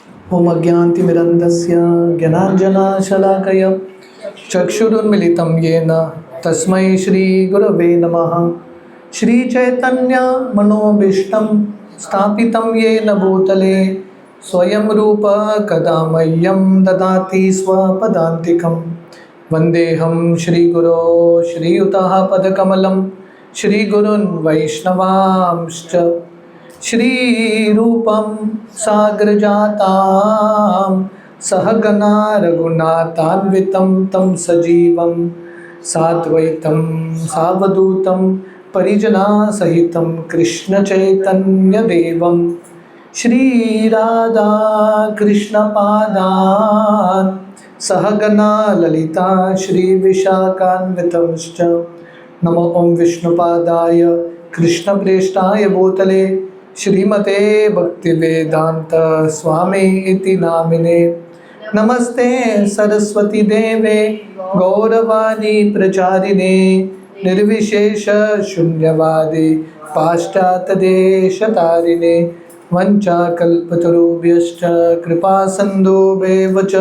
ओम अज्ञानतिमिरन्धस्य ज्ञानाञ्जनशलाकया चक्षुरुन्मिलितं येन तस्मै श्रीगुरवे नमः। श्रीचैतन्यमनोभीष्टं स्थापितं येन भूतले स्वयं रूप कदा मह्यं ददाति स्वपदान्तिकं। वन्देऽहं श्रीगुरो श्रीयुतः पदकमलं श्रीगुरुन् वैष्णवांश्च श्रीरूपं साग्रजातां सहगना रघुनाथान्वितं तं सजीवं साद्वैतं सावधूतं परिजनसहितं कृष्णचैतन्यदेवं श्रीराधा कृष्णपादान् सहगना ललिता श्रीविशाखान्वितंश्च। नमो ओं विष्णुपादाय कृष्णप्रेष्ठाय भूतले श्रीमते भक्तिवेदांत स्वामी इति नामिने। नमस्ते सरस्वती देवे गौरवाणी प्रचारिणे निर्विशेष शून्यवादी पाश्चात्यदेशतारिणे वंचाकल्पतरुभ्यश्च कृपा सिन्धुभ्येव च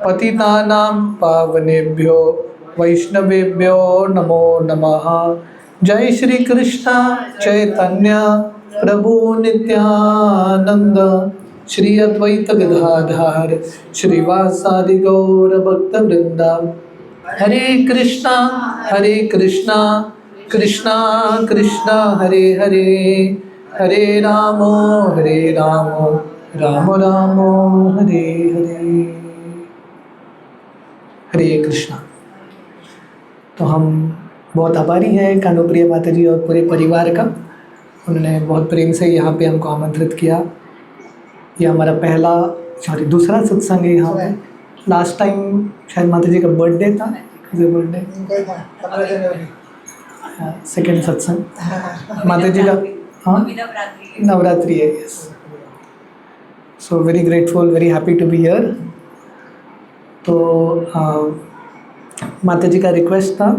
पतितानां पावनेभ्यो वैष्णवेभ्यो नमो नमः। जय श्री कृष्ण चैतन्य प्रभु नित्यानंद श्री अद्वैत गदाधर श्रीवासादि गौर भक्त वृंदा। हरे कृष्णा कृष्णा कृष्णा हरे हरे, हरे राम राम राम हरे हरे। हरे कृष्णा। तो हम बहुत आभारी हैं कानुप्रिया माता जी और पूरे परिवार का। उन्होंने बहुत प्रेम से यहाँ पे हमको आमंत्रित किया। ये हमारा दूसरा सत्संग है यहाँ पे। लास्ट टाइम शायद माता जी का बर्थडे था, बर्थडे सेकेंड सत्संग माता जी का, हाँ नवरात्रि है। Yes, so very grateful, very happy to be here. तो माता जी का रिक्वेस्ट था,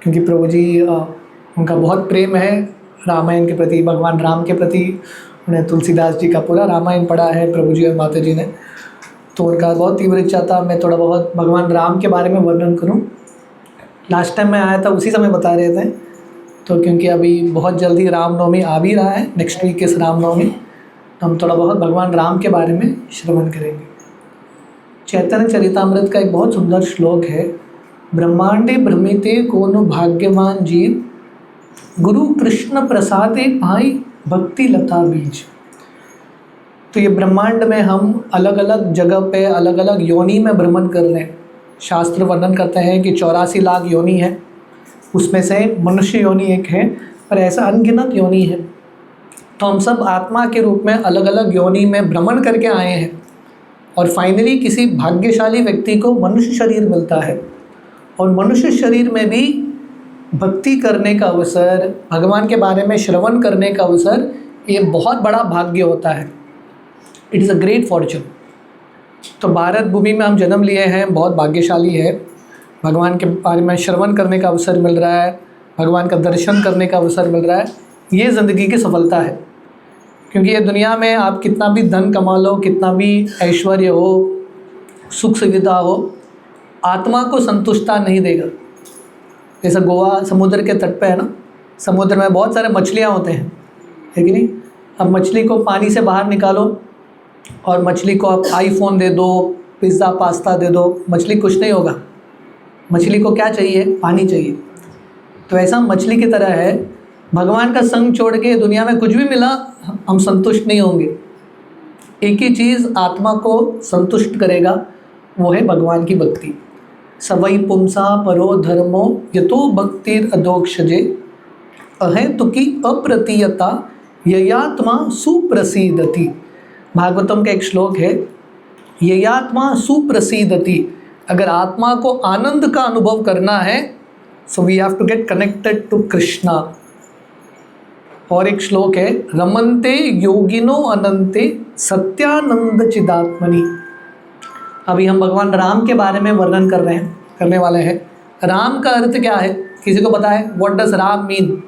क्योंकि प्रभु जी उनका बहुत प्रेम है रामायण के प्रति, भगवान राम के प्रति। उन्हें तुलसीदास जी का पूरा रामायण पढ़ा है प्रभु जी और माता जी ने। तो उनका बहुत तीव्र इच्छा था मैं थोड़ा बहुत भगवान राम के बारे में वर्णन करूं। लास्ट टाइम मैं आया था उसी समय बता रहे थे। तो क्योंकि अभी बहुत जल्दी रामनवमी आ भी रहा है, नेक्स्ट वीक इस रामनवमी, तो हम थोड़ा बहुत भगवान राम के बारे में श्रवण करेंगे। चैतन्य चरितामृत का एक बहुत सुंदर श्लोक है, ब्रह्मांडे भ्रमिते कोनो भाग्यवान जीव, गुरु कृष्ण प्रसादे पाई भक्ति लता बीज। तो ये ब्रह्मांड में हम अलग अलग जगह पे अलग अलग योनि में भ्रमण कर रहे हैं। शास्त्र वर्णन करते हैं कि 84 लाख योनि है, उसमें से मनुष्य योनि एक है, और ऐसा अनगिनत योनि है। तो हम सब आत्मा के रूप में अलग अलग योनि में भ्रमण करके आए हैं, और फाइनली किसी भाग्यशाली व्यक्ति को मनुष्य शरीर मिलता है, और मनुष्य शरीर में भी भक्ति करने का अवसर, भगवान के बारे में श्रवण करने का अवसर, ये बहुत बड़ा भाग्य होता है। It is a great Fortune. तो भारत भूमि में हम जन्म लिए हैं, बहुत भाग्यशाली है। भगवान के बारे में श्रवण करने का अवसर मिल रहा है, भगवान का दर्शन करने का अवसर मिल रहा है। ये ज़िंदगी की सफलता है, क्योंकि ये दुनिया में आप कितना भी धन कमा लो, कितना भी ऐश्वर्य हो, सुख सुविधा हो, आत्मा को संतुष्टता नहीं देगा। जैसा गोवा समुद्र के तट पे है ना, समुद्र में बहुत सारे मछलियाँ होते हैं, है कि नहीं। अब मछली को पानी से बाहर निकालो और मछली को आप आईफोन दे दो, पिज़्ज़ा पास्ता दे दो, मछली कुछ नहीं होगा। मछली को क्या चाहिए? पानी चाहिए। तो ऐसा मछली की तरह है, भगवान का संग छोड़ के दुनिया में कुछ भी मिला हम संतुष्ट नहीं होंगे। एक ही चीज़ आत्मा को संतुष्ट करेगा, वो है भगवान की भक्ति। सवै पुंसा परो धर्मो यतो भक्तिर अधोक्षजे, अहेतुकी अप्रतीयता ययात्मा सुप्रसीदति। भागवतम का एक श्लोक है, ययात्मा सुप्रसीदति। अगर आत्मा को आनंद का अनुभव करना है, so we have to get connected to Krishna. और एक श्लोक है, रमन्ते योगिनो अनंते सत्यानंद चिदात्मनि। अभी हम भगवान राम के बारे में वर्णन करने वाले हैं। राम का अर्थ क्या है? किसी को पता है? What does Ram mean?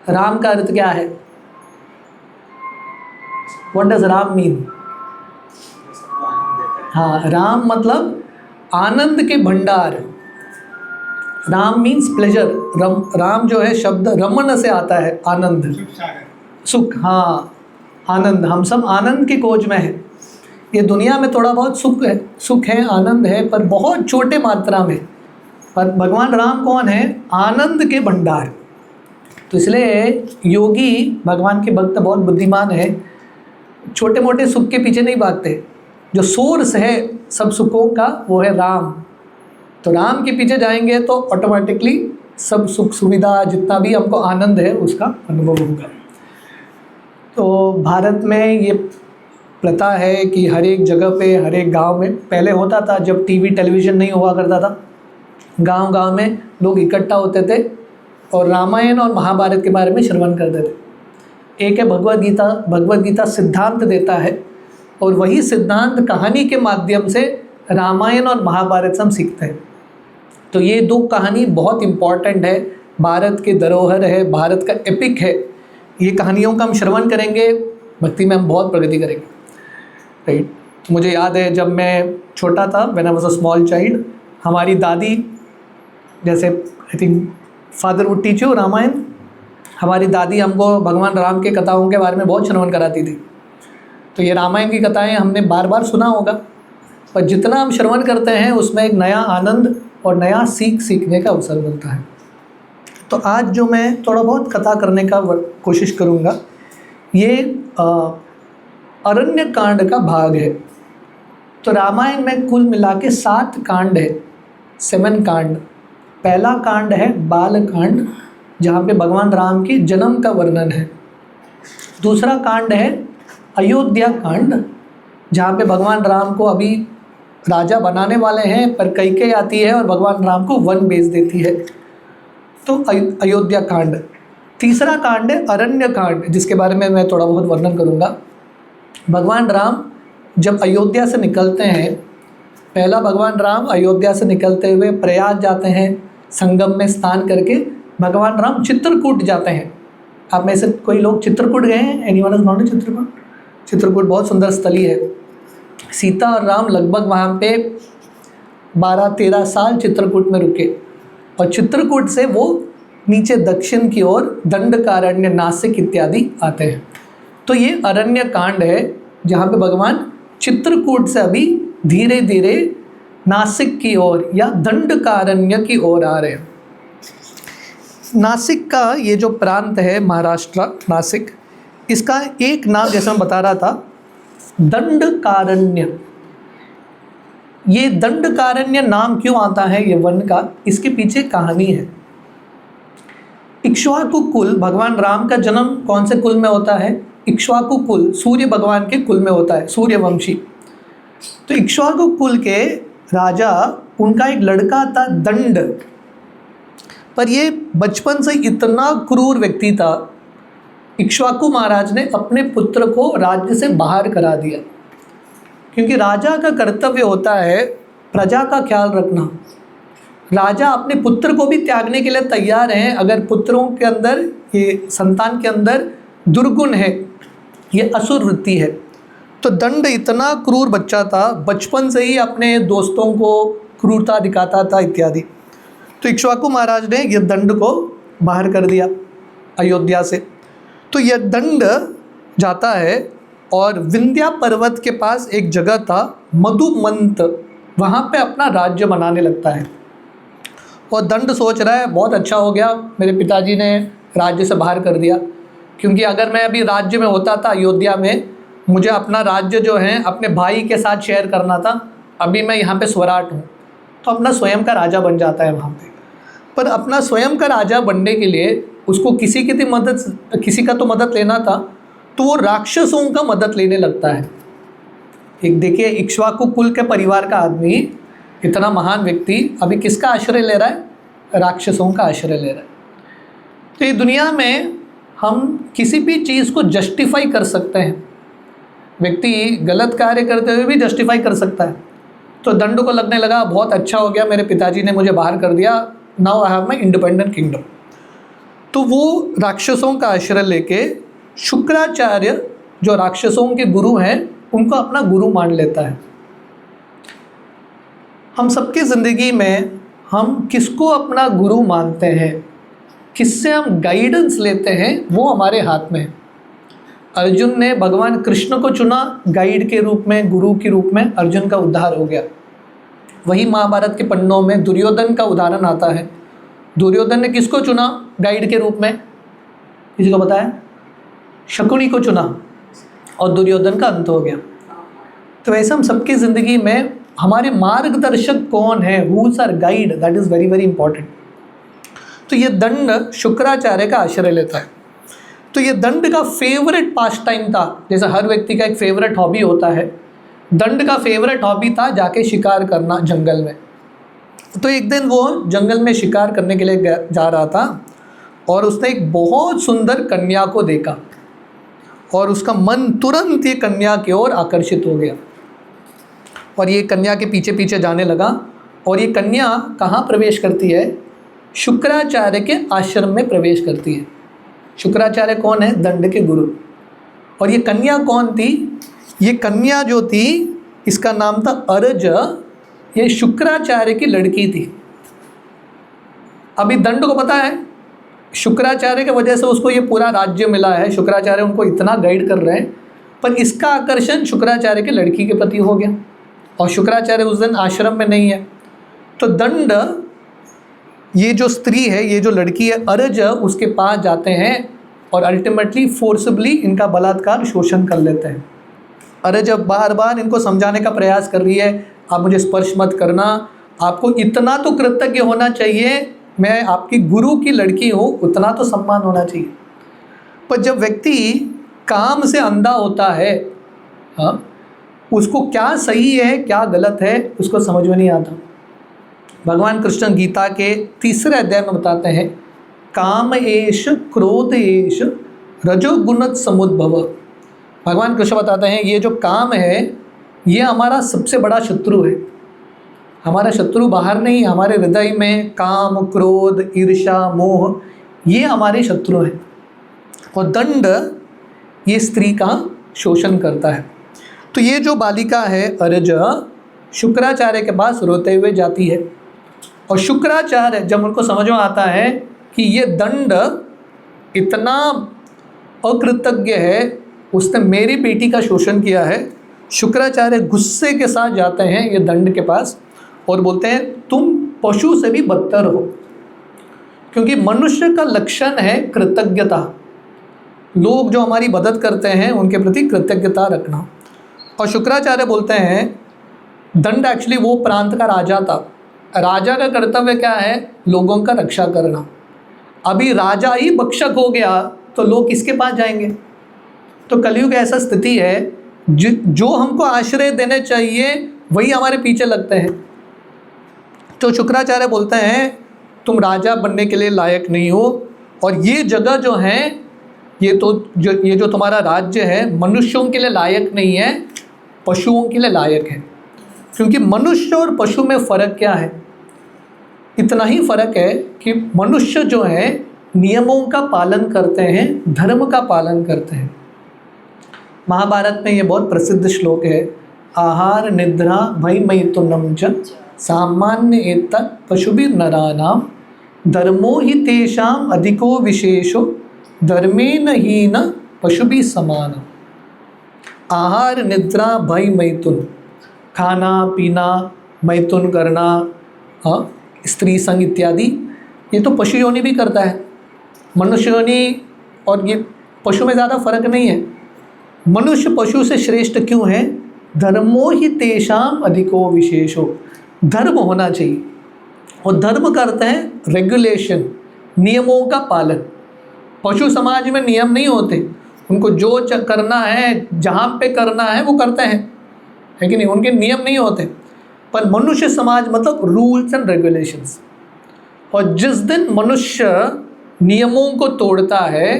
Ram का अर्थ क्या है? What does Ram mean? हाँ, राम मतलब आनंद के भंडार। Ram means pleasure. राम जो है शब्द रमन से आता है, आनंद, सुख। हाँ, आनंद। हम सब आनंद की खोज में हैं। ये दुनिया में थोड़ा बहुत सुख है, आनंद है, पर बहुत छोटे मात्रा में। पर भगवान राम कौन है? आनंद के भंडार। तो इसलिए योगी, भगवान के भक्त बहुत बुद्धिमान है, छोटे मोटे सुख के पीछे नहीं भागते। जो सोर्स है सब सुखों का वो है राम। तो राम के पीछे जाएंगे तो ऑटोमेटिकली सब सुख सुविधा, जितना भी हमको आनंद है उसका अनुभव होगा। तो भारत में ये प्रथा है कि हर एक जगह पे, हर एक गांव में, पहले होता था जब टीवी टेलीविज़न नहीं हुआ करता था, गांव-गांव में लोग इकट्ठा होते थे और रामायण और महाभारत के बारे में श्रवण करते थे। एक है भगवद गीता। भगवद गीता सिद्धांत देता है और वही सिद्धांत कहानी के माध्यम से रामायण और महाभारत से हम सीखते हैं। तो ये दो कहानी बहुत इम्पॉर्टेंट है, भारत की धरोहर है, भारत का एपिक है। ये कहानियों का हम श्रवण करेंगे, भक्ति में हम बहुत प्रगति करेंगे। राइट। मुझे याद है जब मैं छोटा था, when I was a small child, हमारी दादी, जैसे I think father would teach you Ramayan, हमारी दादी हमको भगवान राम के कथाओं के बारे में बहुत श्रवण कराती थी। तो ये रामायण की कथाएं हमने बार बार सुना होगा, पर जितना हम श्रवण करते हैं उसमें एक नया आनंद और नया सीखने का अवसर मिलता है। तो आज जो मैं थोड़ा बहुत कथा करने का कोशिश करूँगा, ये अरण्य कांड का भाग है। तो रामायण में कुल मिला के 7 कांड है, 7 कांड। पहला कांड है बाल कांड, जहाँ पे भगवान राम के जन्म का वर्णन है। दूसरा कांड है अयोध्या कांड, जहाँ पे भगवान राम को अभी राजा बनाने वाले हैं, पर कैकेयी आती है और भगवान राम को वन भेज देती है, तो अयोध्या कांड। तीसरा कांड है अरण्य कांड, जिसके बारे में मैं थोड़ा बहुत वर्णन करूँगा। भगवान राम जब अयोध्या से निकलते हैं, पहला भगवान राम अयोध्या से निकलते हुए प्रयाग जाते हैं, संगम में स्नान करके भगवान राम चित्रकूट जाते हैं। आप में से कोई लोग चित्रकूट गए हैं? Anyone is not in Chitrakoot? Chitrakoot बहुत सुंदर स्थली है। सीता और राम लगभग वहाँ पे 12-13 साल चित्रकूट में रुके और चित्रकूट से वो नीचे दक्षिण की ओर दंडकारण्य, नासिक इत्यादि आते हैं। तो ये अरण्य कांड है, जहाँ पे भगवान चित्रकूट से अभी धीरे धीरे नासिक की ओर या दंडकारण्य की ओर आ रहे हैं। नासिक का ये जो प्रांत है, महाराष्ट्र, नासिक, इसका एक नाम जैसा मैं बता रहा था, दंडकारण्य। ये दंडकारण्य नाम क्यों आता है ये वन का, इसके पीछे कहानी है। इक्ष्वाकु कुल, भगवान राम का जन्म कौन से कुल में होता है? इक्ष्वाकु कुल, सूर्य भगवान के कुल में होता है, सूर्यवंशी। तो इक्ष्वाकु कुल के राजा, उनका एक लड़का था दंड, पर ये बचपन से इतना क्रूर व्यक्ति था, इक्ष्वाकु महाराज ने अपने पुत्र को राज्य से बाहर करा दिया। क्योंकि राजा का कर्तव्य होता है प्रजा का ख्याल रखना। राजा अपने पुत्र को भी त्यागने के लिए तैयार हैं अगर पुत्रों के अंदर, ये संतान के अंदर दुर्गुण है, ये असुर वृत्ति है। तो दंड इतना क्रूर बच्चा था, बचपन से ही अपने दोस्तों को क्रूरता दिखाता था इत्यादि। तो इक्ष्वाकु महाराज ने ये दंड को बाहर कर दिया अयोध्या से। तो यह दंड जाता है और विंध्या पर्वत के पास एक जगह था मधुमंत, वहाँ पे अपना राज्य बनाने लगता है। और दंड सोच रहा है बहुत अच्छा हो गया, मेरे पिताजी ने राज्य से बाहर कर दिया, क्योंकि अगर मैं अभी राज्य में होता था अयोध्या में, मुझे अपना राज्य जो है अपने भाई के साथ शेयर करना था। अभी मैं यहाँ पे स्वराट हूँ, तो अपना स्वयं का राजा बन जाता है वहाँ पे। पर अपना स्वयं का राजा बनने के लिए उसको किसी का तो मदद लेना था, तो वो राक्षसों का मदद लेने लगता है। एक देखिए, इक्ष्वाकु कुल के परिवार का आदमी, इतना महान व्यक्ति, अभी किसका आश्रय ले रहा है? राक्षसों का आश्रय ले रहा है। तो ये दुनिया में हम किसी भी चीज़ को जस्टिफाई कर सकते हैं। व्यक्ति गलत कार्य करते हुए भी जस्टिफाई कर सकता है। तो दंड को लगने लगा बहुत अच्छा हो गया, मेरे पिताजी ने मुझे बाहर कर दिया, now I have my independent kingdom. तो वो राक्षसों का आश्रय लेके शुक्राचार्य, जो राक्षसों के गुरु हैं, उनको अपना गुरु मान लेता है। हम सबकी ज़िंदगी में हम किसको अपना गुरु मानते हैं, किससे हम गाइडेंस लेते हैं, वो हमारे हाथ में है। अर्जुन ने भगवान कृष्ण को चुना गाइड के रूप में, गुरु के रूप में, अर्जुन का उद्धार हो गया। वही महाभारत के पन्नों में दुर्योधन का उदाहरण आता है। दुर्योधन ने किसको चुना गाइड के रूप में, किसी को पता है? शकुनी को चुना और दुर्योधन का अंत हो गया। तो ऐसे हम सबकी ज़िंदगी में हमारे मार्गदर्शक कौन है, who is our guide, that is very very important. तो ये दंड शुक्राचार्य का आश्रय लेता है। तो ये दंड का फेवरेट पास टाइम था, जैसे हर व्यक्ति का एक फेवरेट हॉबी होता है, दंड का फेवरेट हॉबी था जाके शिकार करना जंगल में। तो एक दिन वो जंगल में शिकार करने के लिए जा रहा था और उसने एक बहुत सुंदर कन्या को देखा और उसका मन तुरंत ये कन्या की ओर आकर्षित हो गया और ये कन्या के पीछे पीछे जाने लगा। और ये कन्या कहाँ प्रवेश करती है? शुक्राचार्य के आश्रम में प्रवेश करती है। शुक्राचार्य कौन है? दंड के गुरु। और ये कन्या कौन थी? ये कन्या जो थी, इसका नाम था अरज। ये शुक्राचार्य की लड़की थी। अभी दंड को पता है शुक्राचार्य की वजह से उसको ये पूरा राज्य मिला है, शुक्राचार्य उनको इतना गाइड कर रहे हैं, पर इसका आकर्षण शुक्राचार्य की लड़की के प्रति हो गया और शुक्राचार्य उस दिन आश्रम में नहीं है। तो दंड, ये जो स्त्री है, ये जो लड़की है अरज, उसके पास जाते हैं और अल्टीमेटली फोर्सबली इनका बलात्कार, शोषण कर लेते हैं। अरज अब बार बार इनको समझाने का प्रयास कर रही है, आप मुझे स्पर्श मत करना, आपको इतना तो कृतज्ञ होना चाहिए, मैं आपकी गुरु की लड़की हूँ, उतना तो सम्मान होना चाहिए। पर जब व्यक्ति काम से अंधा होता है, हाँ, उसको क्या सही है क्या गलत है उसको समझ में नहीं आता। भगवान कृष्ण गीता के 3 अध्याय में बताते हैं, काम एष क्रोध एष रजोगुण समुद्भव। भगवान कृष्ण बताते हैं ये जो काम है ये हमारा सबसे बड़ा शत्रु है। हमारा शत्रु बाहर नहीं, हमारे हृदय में काम, क्रोध, ईर्ष्या, मोह, ये हमारे शत्रु हैं। और दंड ये स्त्री का शोषण करता है। तो ये जो बालिका है अरज, शुक्राचार्य के पास रोते हुए जाती है और शुक्राचार्य जब उनको समझ में आता है कि ये दंड इतना अकृतज्ञ है, उसने मेरी बेटी का शोषण किया है, शुक्राचार्य गुस्से के साथ जाते हैं ये दंड के पास और बोलते हैं तुम पशु से भी बदतर हो, क्योंकि मनुष्य का लक्षण है कृतज्ञता। लोग जो हमारी मदद करते हैं उनके प्रति कृतज्ञता रखना। और शुक्राचार्य बोलते हैं दंड एक्चुअली वो प्रांत का राजा था। राजा का कर्तव्य क्या है? लोगों का रक्षा करना। अभी राजा ही भक्षक हो गया तो लोग किसके पास जाएंगे? तो कलयुग ऐसा स्थिति है, जो हमको आश्रय देने चाहिए वही हमारे पीछे लगते हैं। तो शुक्राचार्य बोलते हैं तुम राजा बनने के लिए लायक नहीं हो और ये जगह जो है ये जो तुम्हारा राज्य है मनुष्यों के लिए लायक नहीं है, पशुओं के लिए लायक है। क्योंकि मनुष्य और पशु में फ़र्क क्या है? इतना ही फ़र्क है कि मनुष्य जो है नियमों का पालन करते हैं, धर्म का पालन करते हैं। महाभारत में ये बहुत प्रसिद्ध श्लोक है, आहार निद्रा भय मैथुनम च सामान्य एतत् पशुभिर्नराणाम धर्मो हि तेषाम अधिको विशेषो धर्मेन हीन पशुभिः समानम्। आहार निद्रा भय मैथुन, खाना पीना, मैथुन करना, हाँ, स्त्री संग इत्यादि, ये तो पशु योनि भी करता है। मनुष्य योनि और ये पशु में ज़्यादा फर्क नहीं है। मनुष्य पशु से श्रेष्ठ क्यों है? धर्मो ही तेषाम अधिको विशेषो, धर्म होना चाहिए। और धर्म करते हैं रेगुलेशन, नियमों का पालन। पशु समाज में नियम नहीं होते, उनको जो करना है, जहाँ पे करना है वो करते हैं, है कि नहीं? उनके नियम नहीं होते। पर मनुष्य समाज मतलब रूल्स एंड रेगुलेशंस। और जिस दिन मनुष्य नियमों को तोड़ता है,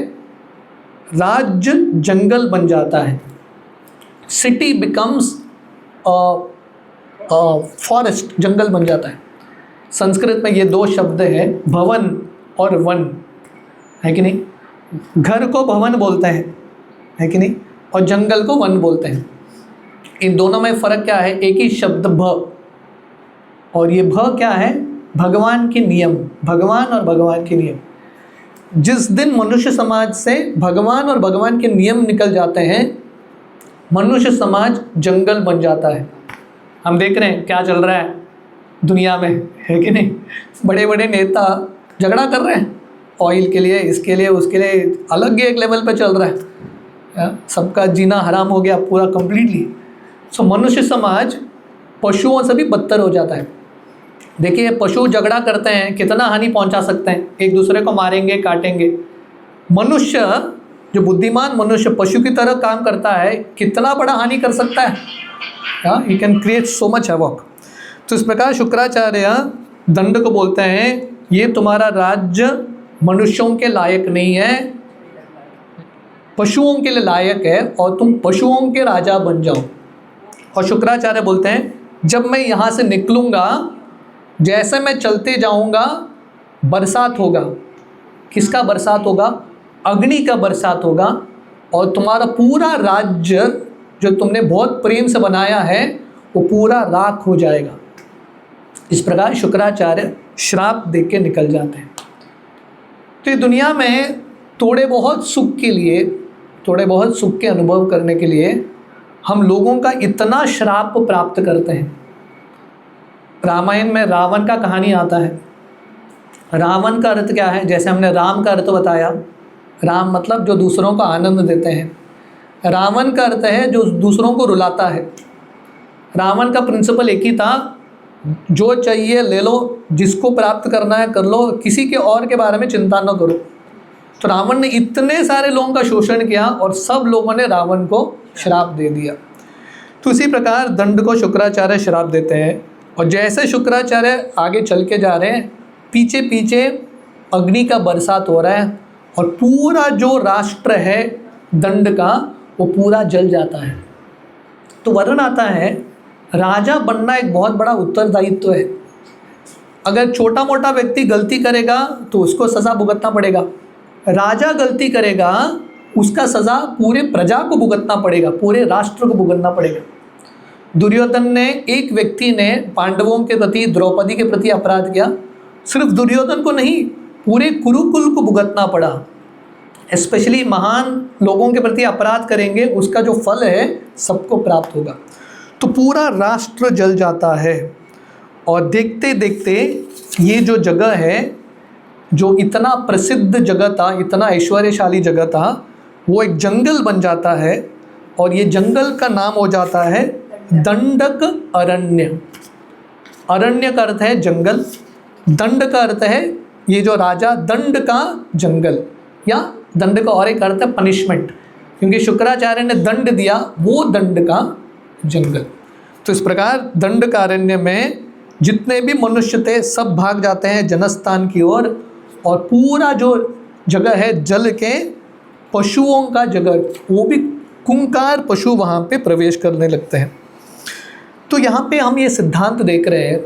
राज्य जंगल बन जाता है, सिटी बिकम्स फॉरेस्ट, जंगल बन जाता है। संस्कृत में ये 2 शब्द हैं, भवन और वन, है कि नहीं? घर को भवन बोलते हैं, है कि नहीं? और जंगल को वन बोलते हैं। इन दोनों में फ़र्क क्या है? एक ही शब्द भ, और ये भ क्या है? भगवान के नियम, भगवान और भगवान के नियम। जिस दिन मनुष्य समाज से भगवान और भगवान के नियम निकल जाते हैं, मनुष्य समाज जंगल बन जाता है। हम देख रहे हैं क्या चल रहा है दुनिया में, है कि नहीं? बड़े बड़े नेता झगड़ा कर रहे हैं ऑयल के लिए, इसके लिए, उसके लिए, अलग ही एक लेवल पे चल रहा है। सबका जीना हराम हो गया पूरा कंप्लीटली। सो मनुष्य समाज पशुओं से भी बदतर हो जाता है। देखिए, पशु झगड़ा करते हैं, कितना हानि पहुंचा सकते हैं, एक दूसरे को मारेंगे, काटेंगे। मनुष्य, जो बुद्धिमान मनुष्य पशु की तरह काम करता है, कितना बड़ा हानि कर सकता है। He can create so much havoc. तो इस प्रकार शुक्राचार्य दंड को बोलते हैं, ये तुम्हारा राज्य मनुष्यों के लायक नहीं है, पशुओं के लिए लायक है, और तुम पशुओं के राजा बन जाओ। और शुक्राचार्य बोलते हैं, जब मैं यहाँ से निकलूँगा, जैसे मैं चलते जाऊँगा, बरसात होगा। किसका बरसात होगा? अग्नि का बरसात होगा, और तुम्हारा पूरा राज्य जो तुमने बहुत प्रेम से बनाया है, वो पूरा राख हो जाएगा। इस प्रकार शुक्राचार्य श्राप दे के निकल जाते हैं। तो ये दुनिया में थोड़े बहुत सुख के लिए, थोड़े बहुत सुख के अनुभव करने के लिए हम लोगों का इतना श्राप प्राप्त करते हैं। रामायण में रावण का कहानी आता है। रावण का अर्थ क्या है? जैसे हमने राम का अर्थ बताया, राम मतलब जो दूसरों को आनंद देते हैं। रावण का अर्थ है जो दूसरों को रुलाता है। रावण का प्रिंसिपल एक ही था, जो चाहिए ले लो, जिसको प्राप्त करना है कर लो, किसी के और के बारे में चिंता न करो। तो रावण ने इतने सारे लोगों का शोषण किया और सब लोगों ने रावण को श्राप दे दिया। तो इसी प्रकार दंड को शुक्राचार्य श्राप देते हैं। और जैसे शुक्राचार्य आगे चल के जा रहे हैं, पीछे पीछे अग्नि का बरसात हो रहा है, और पूरा जो राष्ट्र है दंड का, वो पूरा जल जाता है। तो वर्णन आता है, राजा बनना एक बहुत बड़ा उत्तरदायित्व है। अगर छोटा मोटा व्यक्ति गलती करेगा तो उसको सज़ा भुगतना पड़ेगा। राजा गलती करेगा, उसका सज़ा पूरे प्रजा को भुगतना पड़ेगा, पूरे राष्ट्र को भुगतना पड़ेगा। दुर्योधन ने, एक व्यक्ति ने पांडवों के प्रति, द्रौपदी के प्रति अपराध किया, सिर्फ दुर्योधन को नहीं, पूरे कुरुकुल को भुगतना पड़ा। स्पेशली महान लोगों के प्रति अपराध करेंगे, उसका जो फल है सबको प्राप्त होगा। तो पूरा राष्ट्र जल जाता है। और देखते देखते ये जो जगह है, जो इतना प्रसिद्ध जगह था, इतना ऐश्वर्यशाली जगह था, वो एक जंगल बन जाता है। और ये जंगल का नाम हो जाता है दंडक अरण्य। अरण्य का अर्थ है जंगल, दंड का अर्थ है ये जो राजा, दंड का जंगल, या दंड का और एक अर्थ है पनिशमेंट, क्योंकि शुक्राचार्य ने दंड दिया, वो दंड का जंगल। तो इस प्रकार दंड का अरण्य में जितने भी मनुष्य थे सब भाग जाते हैं जनस्थान की ओर, और पूरा जो जगह है जल के, पशुओं का जगह, वो भी कुंकार पशु वहाँ पे प्रवेश करने लगते हैं। तो यहाँ पे हम ये सिद्धांत देख रहे हैं,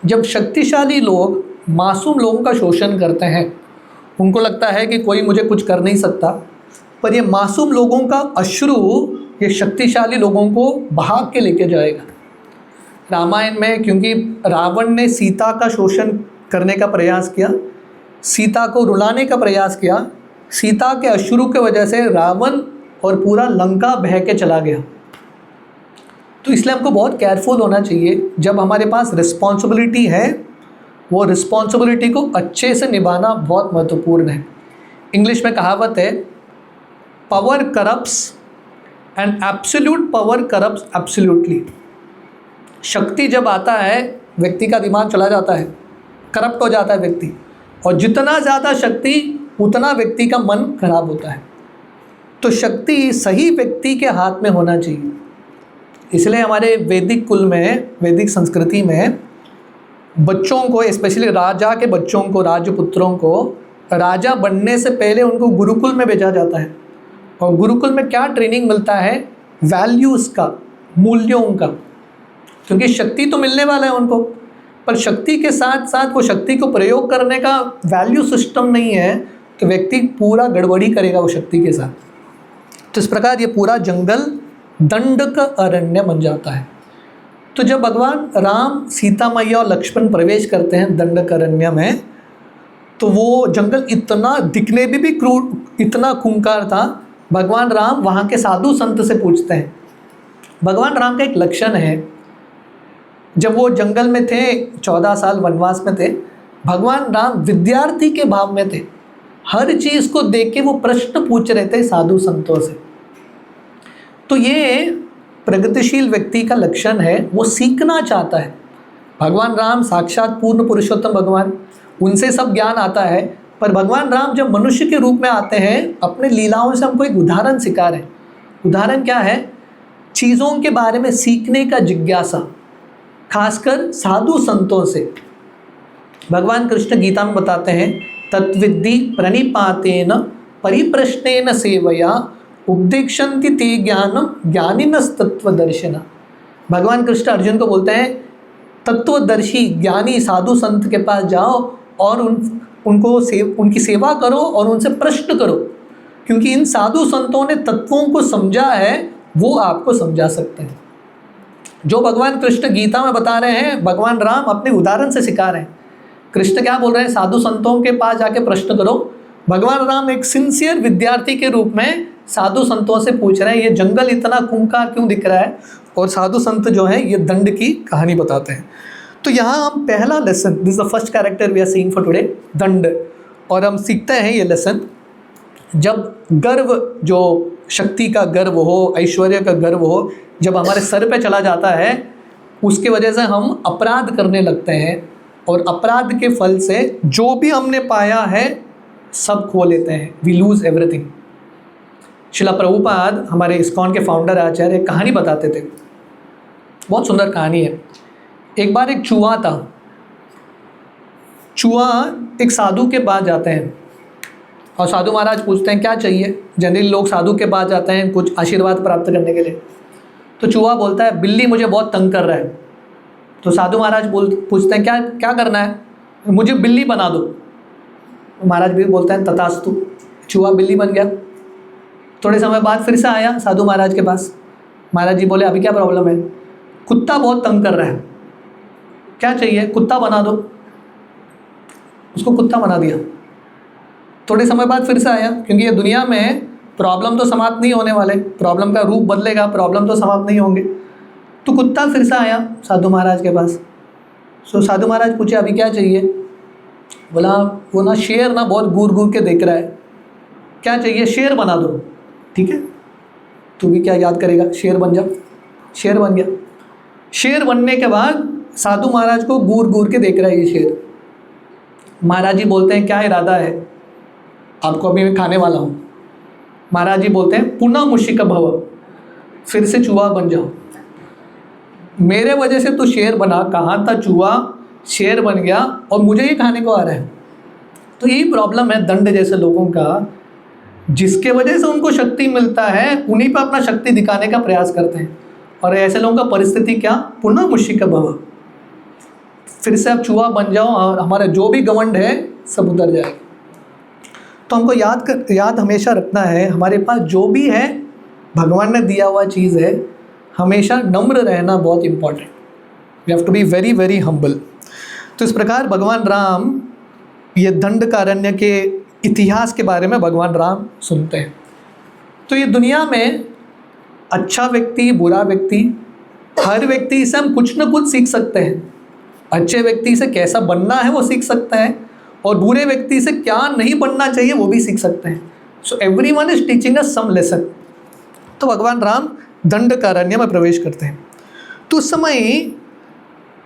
जब शक्तिशाली लोग मासूम लोगों का शोषण करते हैं, उनको लगता है कि कोई मुझे कुछ कर नहीं सकता, पर ये मासूम लोगों का अश्रु ये शक्तिशाली लोगों को भाग के लेके जाएगा। रामायण में, क्योंकि रावण ने सीता का शोषण करने का प्रयास किया, सीता को रुलाने का प्रयास किया, सीता के अश्रु के वजह से रावण और पूरा लंका बह के चला गया। तो इसलिए हमको बहुत केयरफुल होना चाहिए। जब हमारे पास रिस्पॉन्सिबिलिटी है, वो रिस्पॉन्सिबिलिटी को अच्छे से निभाना बहुत महत्वपूर्ण है। इंग्लिश में कहावत है, power corrupts and absolute power corrupts absolutely. शक्ति जब आता है, व्यक्ति का दिमाग चला जाता है, करप्ट हो जाता है व्यक्ति, और जितना ज़्यादा शक्ति उतना व्यक्ति का मन खराब होता है। तो शक्ति सही व्यक्ति के हाथ में होना चाहिए। इसलिए हमारे वैदिक कुल में, वैदिक संस्कृति में बच्चों को, स्पेशली राजा के बच्चों को, राजपुत्रों को, राजा बनने से पहले उनको गुरुकुल में भेजा जाता है। और गुरुकुल में क्या ट्रेनिंग मिलता है? वैल्यूज़ का, मूल्यों का। क्योंकि शक्ति तो मिलने वाला है उनको, पर शक्ति के साथ साथ वो शक्ति को प्रयोग करने का वैल्यू सिस्टम नहीं है, तो व्यक्ति पूरा गड़बड़ी करेगा वो शक्ति के साथ। तो इस प्रकार ये पूरा जंगल दंड का अरण्य बन जाता है। तो जब भगवान राम, सीता मैया और लक्ष्मण प्रवेश करते हैं दंडकारण्य में, तो वो जंगल इतना दिखने में भी क्रूर, इतना खूंखार था। भगवान राम वहाँ के साधु संत से पूछते हैं। भगवान राम का एक लक्षण है, जब वो जंगल में थे, 14 साल वनवास में थे, भगवान राम विद्यार्थी के भाव में थे। हर चीज़ को देख के वो प्रश्न पूछ रहे थे साधु संतों से। तो ये प्रगतिशील व्यक्ति का लक्षण है, वो सीखना चाहता है। भगवान राम साक्षात पूर्ण पुरुषोत्तम भगवान, उनसे सब ज्ञान आता है, पर भगवान राम जब मनुष्य के रूप में आते हैं, अपने लीलाओं से हमको एक उदाहरण सिखा रहे हैं। उदाहरण क्या है? चीज़ों के बारे में सीखने का जिज्ञासा, खासकर साधु संतों से। भगवान कृष्ण गीता में बताते हैं, तत्विद्धि प्रणिपातेन परिप्रश्नेन सेवया उपदेक्षन्ति ते ज्ञानम ज्ञानिनस्तत्वदर्शिनः। भगवान कृष्ण अर्जुन को बोलते हैं, तत्वदर्शी ज्ञानी साधु संत के पास जाओ और उनकी सेवा करो और उनसे प्रश्न करो, क्योंकि इन साधु संतों ने तत्वों को समझा है, वो आपको समझा सकते हैं। जो भगवान कृष्ण गीता में बता रहे हैं, भगवान राम अपने उदाहरण से सिखा रहे हैं। कृष्ण क्या बोल रहे हैं? साधु संतों के पास जाके प्रश्न करो। भगवान राम एक सिंसियर विद्यार्थी के रूप में साधु संतों से पूछ रहे हैं, ये जंगल इतना खूंखार क्यों दिख रहा है? और साधु संत जो है ये दंड की कहानी बताते हैं। तो यहाँ हम पहला lesson, this is the first character we are seeing for today, दंड। और हम सीखते हैं ये लेसन, जब गर्व, जो शक्ति का गर्व हो, ऐश्वर्य का गर्व हो, जब हमारे सर पे चला जाता है, उसके वजह से हम अपराध करने लगते हैं, और अपराध के फल से जो भी हमने पाया है सब खो लेते हैं। We lose everything. शिला प्रभुपाद, हमारे इस्कॉन के फाउंडर आचार्य, एक कहानी बताते थे, बहुत सुंदर कहानी है। एक बार एक चूहा था। चूहा एक साधु के पास जाते हैं और साधु महाराज पूछते हैं क्या चाहिए। जनरली लोग साधु के पास जाते हैं कुछ आशीर्वाद प्राप्त करने के लिए। तो चूहा बोलता है, बिल्ली मुझे बहुत तंग कर रहा है। तो साधु महाराज पूछते हैं क्या क्या करना है? मुझे बिल्ली बना दो। महाराज भी बोलते हैं तथास्तु। चूहा बिल्ली बन गया। थोड़े समय बाद फिर से आया साधु महाराज के पास। महाराज जी बोले, अभी क्या प्रॉब्लम है? कुत्ता बहुत तंग कर रहा है, क्या चाहिए? कुत्ता बना दो। उसको कुत्ता बना दिया। थोड़े समय बाद फिर से आया, क्योंकि ये दुनिया में प्रॉब्लम तो समाप्त नहीं होने वाले, प्रॉब्लम का रूप बदलेगा, प्रॉब्लम तो समाप्त नहीं होंगे। तो कुत्ता फिर से आया साधु महाराज के पास। साधु महाराज पूछे, अभी क्या चाहिए? बोला, वो ना शेर ना बहुत घूर घूर के देख रहा है, क्या चाहिए? शेर बना दो। ठीक है, तू भी क्या याद करेगा, शेर बन जा। शेर बन गया। शेर बनने के बाद साधु महाराज को घूर घूर के देख रहा है ये शेर। महाराज जी बोलते हैं, क्या इरादा है? आपको अभी मैं खाने वाला हूँ। महाराज जी बोलते हैं, पुनः मुशिक भव, फिर से चूहा बन जाओ। मेरे वजह से तू शेर बना, कहाँ था चूहा, शेर बन गया और मुझे ये खाने को आ रहा है। तो यही प्रॉब्लम है दंड जैसे लोगों का, जिसके वजह से उनको शक्ति मिलता है, उन्हीं पर अपना शक्ति दिखाने का प्रयास करते हैं। और ऐसे लोगों का परिस्थिति क्या? पुनः मुशिक भव, फिर से आप चूहा बन जाओ और हमारा जो भी घमंड है सब उतर जाएगा। तो हमको याद हमेशा रखना है, हमारे पास जो भी है भगवान ने दिया हुआ चीज़ है, हमेशा नम्र रहना बहुत important. We have to be very very humble. तो इस प्रकार भगवान राम, ये दंडकारण्य के इतिहास के बारे में भगवान राम सुनते हैं। तो ये दुनिया में अच्छा व्यक्ति, बुरा व्यक्ति, हर व्यक्ति से हम कुछ न कुछ सीख सकते हैं। अच्छे व्यक्ति से कैसा बनना है वो सीख सकते हैं, और बुरे व्यक्ति से क्या नहीं बनना चाहिए वो भी सीख सकते हैं। So everyone is teaching us some lesson. तो भगवान राम दंडकारण्य में प्रवेश करते हैं। तो उस समय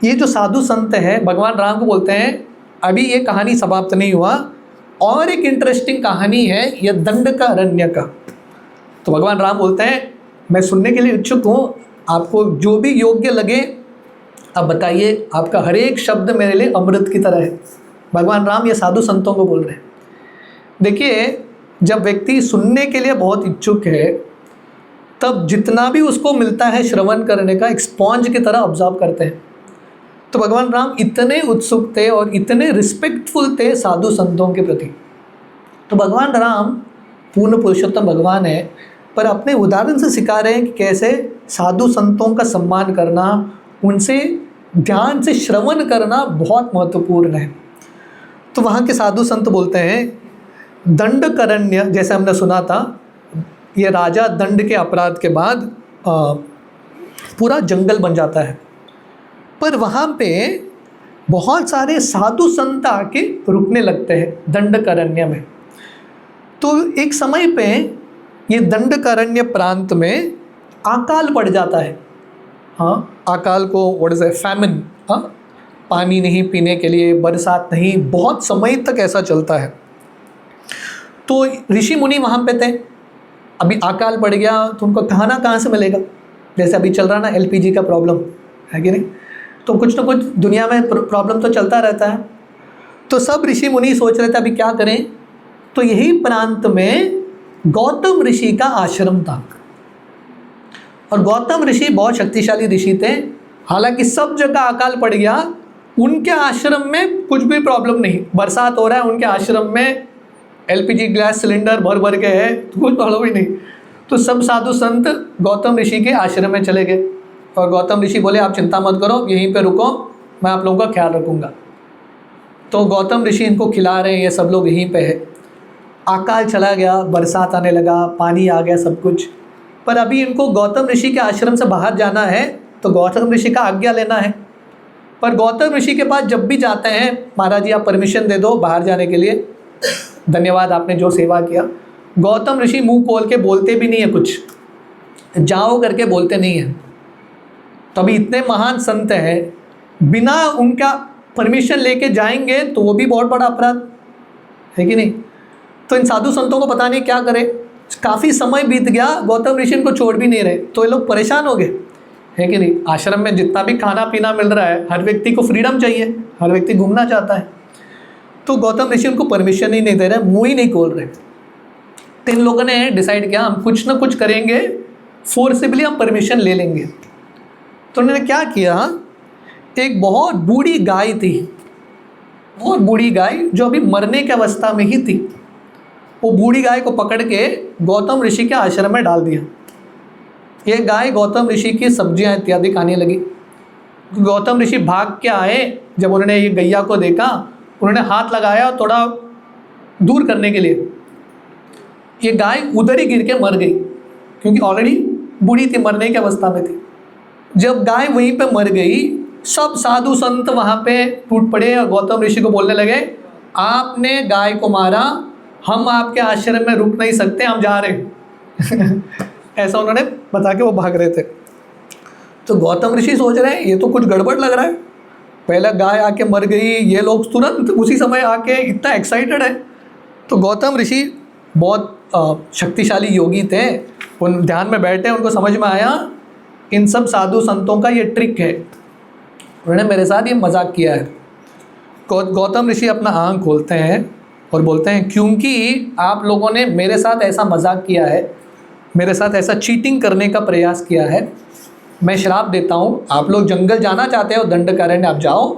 ये जो साधु संत है भगवान राम को बोलते हैं, अभी ये कहानी समाप्त नहीं हुआ, और एक इंटरेस्टिंग कहानी है ये दंडकारण्य का। तो भगवान राम बोलते हैं, मैं सुनने के लिए इच्छुक हूँ, आपको जो भी योग्य लगे आप बताइए, आपका हर एक शब्द मेरे लिए अमृत की तरह है। भगवान राम ये साधु संतों को बोल रहे हैं। देखिए, जब व्यक्ति सुनने के लिए बहुत इच्छुक है, तब जितना भी उसको मिलता है श्रवण करने का, एक स्पॉन्ज की तरह ऑब्जर्व करते हैं। तो भगवान राम इतने उत्सुक थे और इतने रिस्पेक्टफुल थे साधु संतों के प्रति। तो भगवान राम पूर्ण पुरुषोत्तम भगवान है, पर अपने उदाहरण से सिखा रहे हैं कि कैसे साधु संतों का सम्मान करना, उनसे ध्यान से श्रवण करना बहुत महत्वपूर्ण है। तो वहाँ के साधु संत बोलते हैं दंडकारण्य, जैसे हमने सुना था, ये राजा दंड के अपराध के बाद पूरा जंगल बन जाता है, पर वहाँ पे बहुत सारे साधु संत आके रुकने लगते हैं दंडकारण्य में। तो एक समय पे ये दंडकारण्य प्रांत में अकाल पड़ जाता है। हाँ, अकाल को व्हाट इज फैमिन, हाँ, पानी नहीं पीने के लिए, बरसात नहीं, बहुत समय तक ऐसा चलता है। तो ऋषि मुनि वहाँ पे थे, अभी अकाल पड़ गया तो उनको खाना कहाँ से मिलेगा? जैसे अभी चल रहा ना LPG का प्रॉब्लम है कि नहीं, तो कुछ ना कुछ दुनिया में प्रॉब्लम तो चलता रहता है। तो सब ऋषि मुनि सोच रहे थे अभी क्या करें। तो यही प्रांत में गौतम ऋषि का आश्रम था, और गौतम ऋषि बहुत शक्तिशाली ऋषि थे। हालांकि सब जगह अकाल पड़ गया, उनके आश्रम में कुछ भी प्रॉब्लम नहीं, बरसात हो रहा है, उनके आश्रम में LPG गैस सिलेंडर भर भर के है, तो कुछ प्रॉब्लम ही नहीं। तो सब साधु संत गौतम ऋषि के आश्रम में चले गए, और गौतम ऋषि बोले आप चिंता मत करो, यहीं पे रुको, मैं आप लोगों का ख्याल रखूँगा। तो गौतम ऋषि इनको खिला रहे हैं, ये सब लोग यहीं पे है। अकाल चला गया, बरसात आने लगा, पानी आ गया, सब कुछ। पर अभी इनको गौतम ऋषि के आश्रम से बाहर जाना है, तो गौतम ऋषि का आज्ञा लेना है। पर गौतम ऋषि के पास जब भी जाते हैं, महाराज जी आप परमिशन दे दो बाहर जाने के लिए, धन्यवाद आपने जो सेवा किया। गौतम ऋषि मुंह खोल के बोलते भी नहीं है, कुछ जाओ करके बोलते नहीं है। तो अभी इतने महान संत हैं, बिना उनका परमिशन लेके जाएंगे तो वो भी बहुत बड़ा अपराध है कि नहीं। तो इन साधु संतों को पता नहीं क्या करे। काफ़ी समय बीत गया, गौतम ऋषि इनको छोड़ भी नहीं रहे, तो ये लोग परेशान हो गए, है कि नहीं। आश्रम में जितना भी खाना पीना मिल रहा है, हर व्यक्ति को फ्रीडम चाहिए, हर व्यक्ति घूमना चाहता है। तो गौतम ऋषि उनको परमिशन ही नहीं दे रहे, मुँह ही नहीं खोल रहे। तो इन लोगों ने डिसाइड किया हम कुछ ना कुछ करेंगे, फोर्सिबली हम परमिशन ले लेंगे। तो उन्होंने क्या किया, एक बहुत बूढ़ी गाय थी, बहुत बूढ़ी गाय जो अभी मरने की अवस्था में ही थी, वो बूढ़ी गाय को पकड़ के गौतम ऋषि के आश्रम में डाल दिया। ये गाय गौतम ऋषि की सब्जियां इत्यादि खाने लगी। गौतम ऋषि भाग के आए, जब उन्होंने ये गैया को देखा, उन्होंने हाथ लगाया थोड़ा दूर करने के लिए, ये गाय उधर ही गिर के मर गई, क्योंकि ऑलरेडी बूढ़ी थी, मरने की अवस्था में थी। जब गाय वहीं पे मर गई, सब साधु संत वहाँ पे टूट पड़े और गौतम ऋषि को बोलने लगे आपने गाय को मारा, हम आपके आश्रम में रुक नहीं सकते, हम जा रहे हैं। ऐसा उन्होंने बता के वो भाग रहे थे। तो गौतम ऋषि सोच रहे हैं ये तो कुछ गड़बड़ लग रहा है, पहले गाय आके मर गई, ये लोग तुरंत उसी समय आके इतना एक्साइटेड है। तो गौतम ऋषि बहुत शक्तिशाली योगी थे, उन ध्यान में बैठे, उनको समझ में आया इन सब साधु संतों का ये ट्रिक है, उन्होंने मेरे साथ ये मजाक किया है। गौतम ऋषि अपना आँख खोलते हैं और बोलते हैं क्योंकि आप लोगों ने मेरे साथ ऐसा मजाक किया है, मेरे साथ ऐसा चीटिंग करने का प्रयास किया है, मैं श्राप देता हूँ, आप लोग जंगल जाना चाहते हो दंडकारण्य आप जाओ,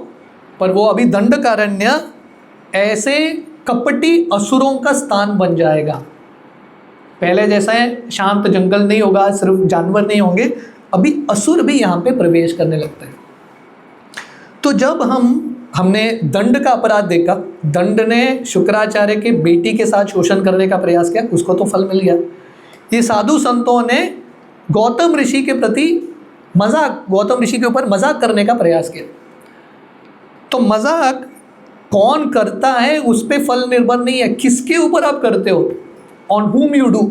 पर वो अभी दंडकारण्य ऐसे कपटी असुरों का स्थान बन जाएगा। पहले जैसा है शांत जंगल नहीं होगा, सिर्फ जानवर नहीं होंगे, अभी असुर भी यहाँ पे प्रवेश करने लगते हैं। तो जब हमने दंड का अपराध देखा, दंड ने शुक्राचार्य के बेटी के साथ शोषण करने का प्रयास किया, उसको तो फल मिल गया। ये साधु संतों ने गौतम ऋषि के प्रति मजाक, गौतम ऋषि के ऊपर मजाक करने का प्रयास किया। तो मजाक कौन करता है उस पर फल निर्भर नहीं है, किसके ऊपर आप करते हो, ऑन whom you do।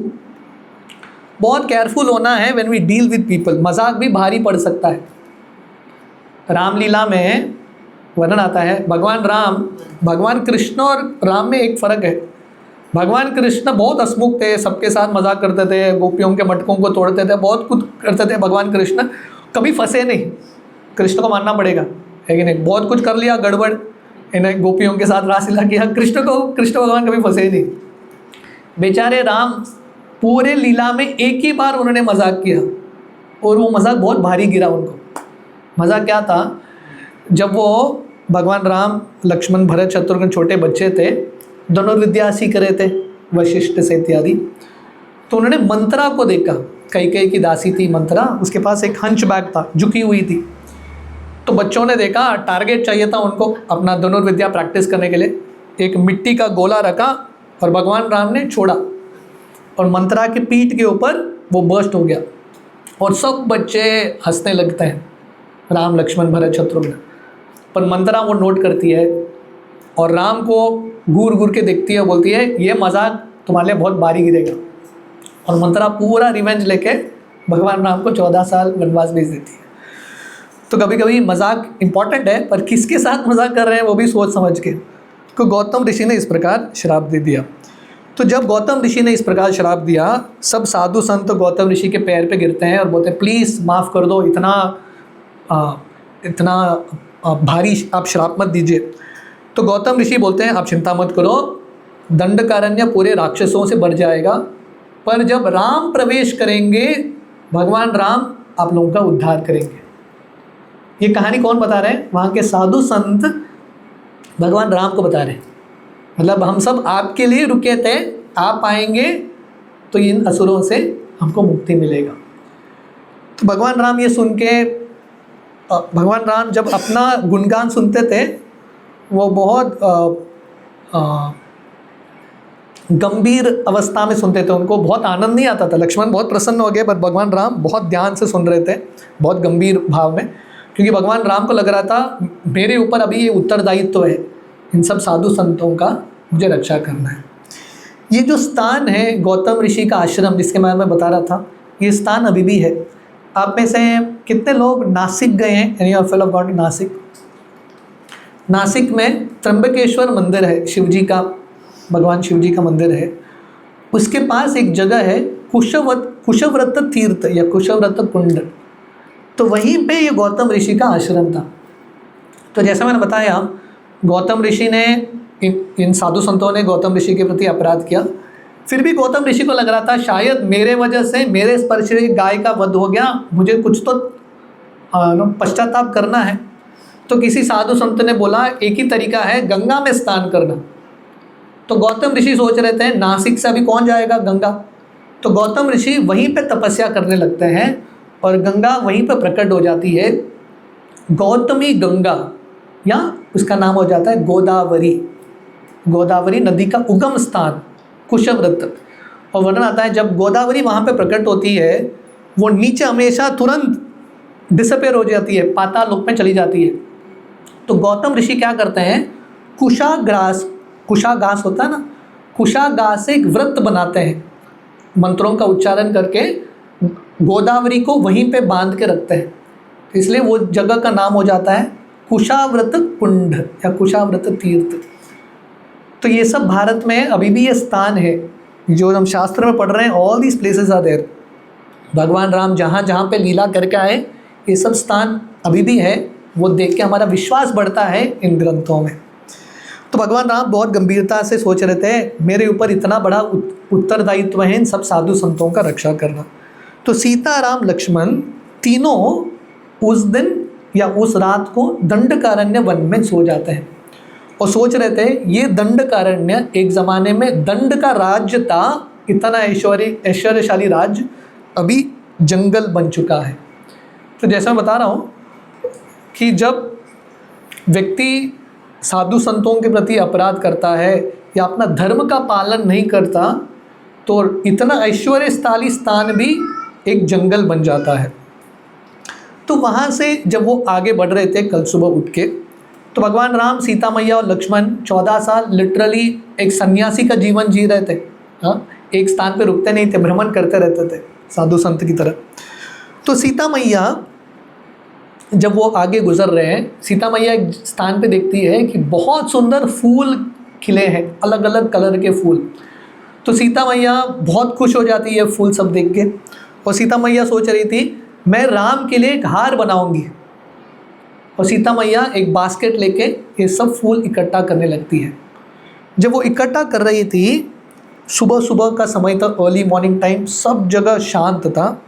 बहुत केयरफुल होना है when we deal with people. मजाक भी भारी पड़ सकता है। रामलीला में वर्णन आता है, भगवान कृष्ण और राम में एक फ़र्क है। भगवान कृष्ण बहुत हंसमुख थे, सबके साथ मजाक करते थे, गोपियों के मटकों को तोड़ते थे, बहुत कुछ करते थे। भगवान कृष्ण कभी फंसे नहीं, कृष्ण को मानना पड़ेगा, है कि नहीं। बहुत कुछ कर लिया गड़बड़, इन्हें गोपियों के साथ रासलीला किया, कृष्ण भगवान कभी फंसे नहीं। बेचारे राम पूरे लीला में एक ही बार उन्होंने मजाक किया, और वो मजाक बहुत भारी गिरा उनको। मजाक क्या था, जब वो भगवान राम, लक्ष्मण, भरत, शत्रुघ्न छोटे बच्चे थे, धनुर्विद्या सीख रहे थे वशिष्ठ से इत्यादि, तो उन्होंने मंत्रा को देखा। कैकेयी की दासी थी मंत्रा, उसके पास एक हंच बैग था, झुकी हुई थी। तो बच्चों ने देखा टारगेट चाहिए था उनको अपना धनुर्विद्या प्रैक्टिस करने के लिए। एक मिट्टी का गोला रखा और भगवान राम ने छोड़ा और मंत्रा की पीठ के ऊपर वो बर्स्ट हो गया और सब बच्चे हंसने लगते हैं, राम लक्ष्मण भरत शत्रुघ्न। पर मंत्रा वो नोट करती है और राम को घूर घूर के देखती है, बोलती है ये मजाक तुम्हारे लिए बहुत भारी गिरेगा। और मंत्रा पूरा रिवेंज लेके भगवान राम को 14 साल वनवास भेज देती है। तो कभी कभी मजाक इम्पॉर्टेंट है, पर किसके साथ मजाक कर रहे हैं वो भी सोच समझ के। तो गौतम ऋषि ने इस प्रकार श्राप दे दिया। तो जब गौतम ऋषि ने इस प्रकार श्राप दिया, सब साधु संत गौतम ऋषि के पैर पे गिरते हैं और बोलते हैं प्लीज़ माफ़ कर दो, इतना भारी आप श्राप मत दीजिए। तो गौतम ऋषि बोलते हैं आप चिंता मत करो, दंडकारण्य पूरे राक्षसों से भर जाएगा, पर जब राम प्रवेश करेंगे भगवान राम आप लोगों का उद्धार करेंगे। ये कहानी कौन बता रहे हैं? वहाँ के साधु संत भगवान राम को बता रहे हैं। मतलब हम सब आपके लिए रुके थे, आप आएंगे तो इन असुरों से हमको मुक्ति मिलेगा। तो भगवान राम ये सुन के, भगवान राम जब अपना गुणगान सुनते थे वो बहुत गंभीर अवस्था में सुनते थे, उनको बहुत आनंद नहीं आता था। लक्ष्मण बहुत प्रसन्न हो गए, पर भगवान राम बहुत ध्यान से सुन रहे थे, बहुत गंभीर भाव में, क्योंकि भगवान राम को लग रहा था मेरे ऊपर अभी ये उत्तरदायित्व है, इन सब साधु संतों का मुझे रक्षा करना है। ये जो स्थान है गौतम ऋषि का आश्रम जिसके बारे में बता रहा था, ये स्थान अभी भी है। आप में से कितने लोग नासिक गए हैं? Any of you have gone to Nashik? Nashik में त्र्यंबकेश्वर मंदिर है, शिवजी का, भगवान शिवजी का मंदिर है। उसके पास एक जगह है कुशव्रत तीर्थ या कुशव्रत कुंड। तो वहीं पे ये गौतम ऋषि का आश्रम था। तो जैसा मैंने बताया, गौतम ऋषि ने इन साधु संतों ने गौतम ऋषि के प्रति अपराध किया। फिर भी गौतम ऋषि को लग रहा था शायद मेरे वजह से, मेरे स्पर्श से गाय का वध हो गया, मुझे कुछ तो पश्चाताप करना है। तो किसी साधु संत ने बोला एक ही तरीका है, गंगा में स्नान करना। तो गौतम ऋषि सोच रहे थे नासिक से अभी कौन जाएगा गंगा। तो गौतम ऋषि वहीं पे तपस्या करने लगते हैं और गंगा वहीं पे प्रकट हो जाती है, गौतमी गंगा, या उसका नाम हो जाता है गोदावरी। गोदावरी नदी का उगम स्थान कुशव्रत। और वर्णन आता है जब गोदावरी वहाँ पे प्रकट होती है, वो नीचे हमेशा तुरंत डिसअपेयर हो जाती है, पाताल लोक में चली जाती है। तो गौतम ऋषि क्या करते हैं, कुशाग्रास होता है ना, कुशाग्रास से एक व्रत बनाते हैं, मंत्रों का उच्चारण करके गोदावरी को वहीं पे बांध के रखते हैं। तो इसलिए वो जगह का नाम हो जाता है कुशाव्रत कुंड या कुशाव्रत तीर्थ। तो ये सब भारत में अभी भी ये स्थान है जो हम शास्त्र में पढ़ रहे हैं। All these places are there. भगवान राम जहाँ जहाँ पे लीला करके आए, ये सब स्थान अभी भी है। वो देख के हमारा विश्वास बढ़ता है इन ग्रंथों में। तो भगवान राम बहुत गंभीरता से सोच रहे थे मेरे ऊपर इतना बड़ा उत्तरदायित्व है इन सब साधु संतों का रक्षा करना। तो सीता, राम, लक्ष्मण तीनों उस दिन या उस रात को दंडकारण्य वन में सो जाते हैं और सोच रहे थे ये दंडकारण्य एक ज़माने में दंड का राज्य था, इतना ऐश्वर्यशाली राज्य अभी जंगल बन चुका है। तो जैसा मैं बता रहा हूँ कि जब व्यक्ति साधु संतों के प्रति अपराध करता है या अपना धर्म का पालन नहीं करता, तो इतना ऐश्वर्यशाली स्थान भी एक जंगल बन जाता है। तो वहाँ से जब वो आगे बढ़ रहे थे कल सुबह उठ के, तो भगवान राम, सीता मैया और लक्ष्मण 14 साल लिटरली एक सन्यासी का जीवन जी रहे थे। हाँ, एक स्थान पे रुकते नहीं थे, भ्रमण करते रहते थे साधु संत की तरह। तो सीता मैया जब वो आगे गुजर रहे हैं, सीता मैया एक स्थान पे देखती है कि बहुत सुंदर फूल खिले हैं, अलग अलग कलर के फूल। तो सीता मैया बहुत खुश हो जाती है फूल सब देख के, और सीता मैया सोच रही थी मैं राम के लिए एक हार बनाऊंगी। और सीता मैया एक बास्केट लेके ये सब फूल इकट्ठा करने लगती है। जब वो इकट्ठा कर रही थी, सुबह सुबह का समय था, अर्ली मॉर्निंग टाइम, सब जगह शांत था।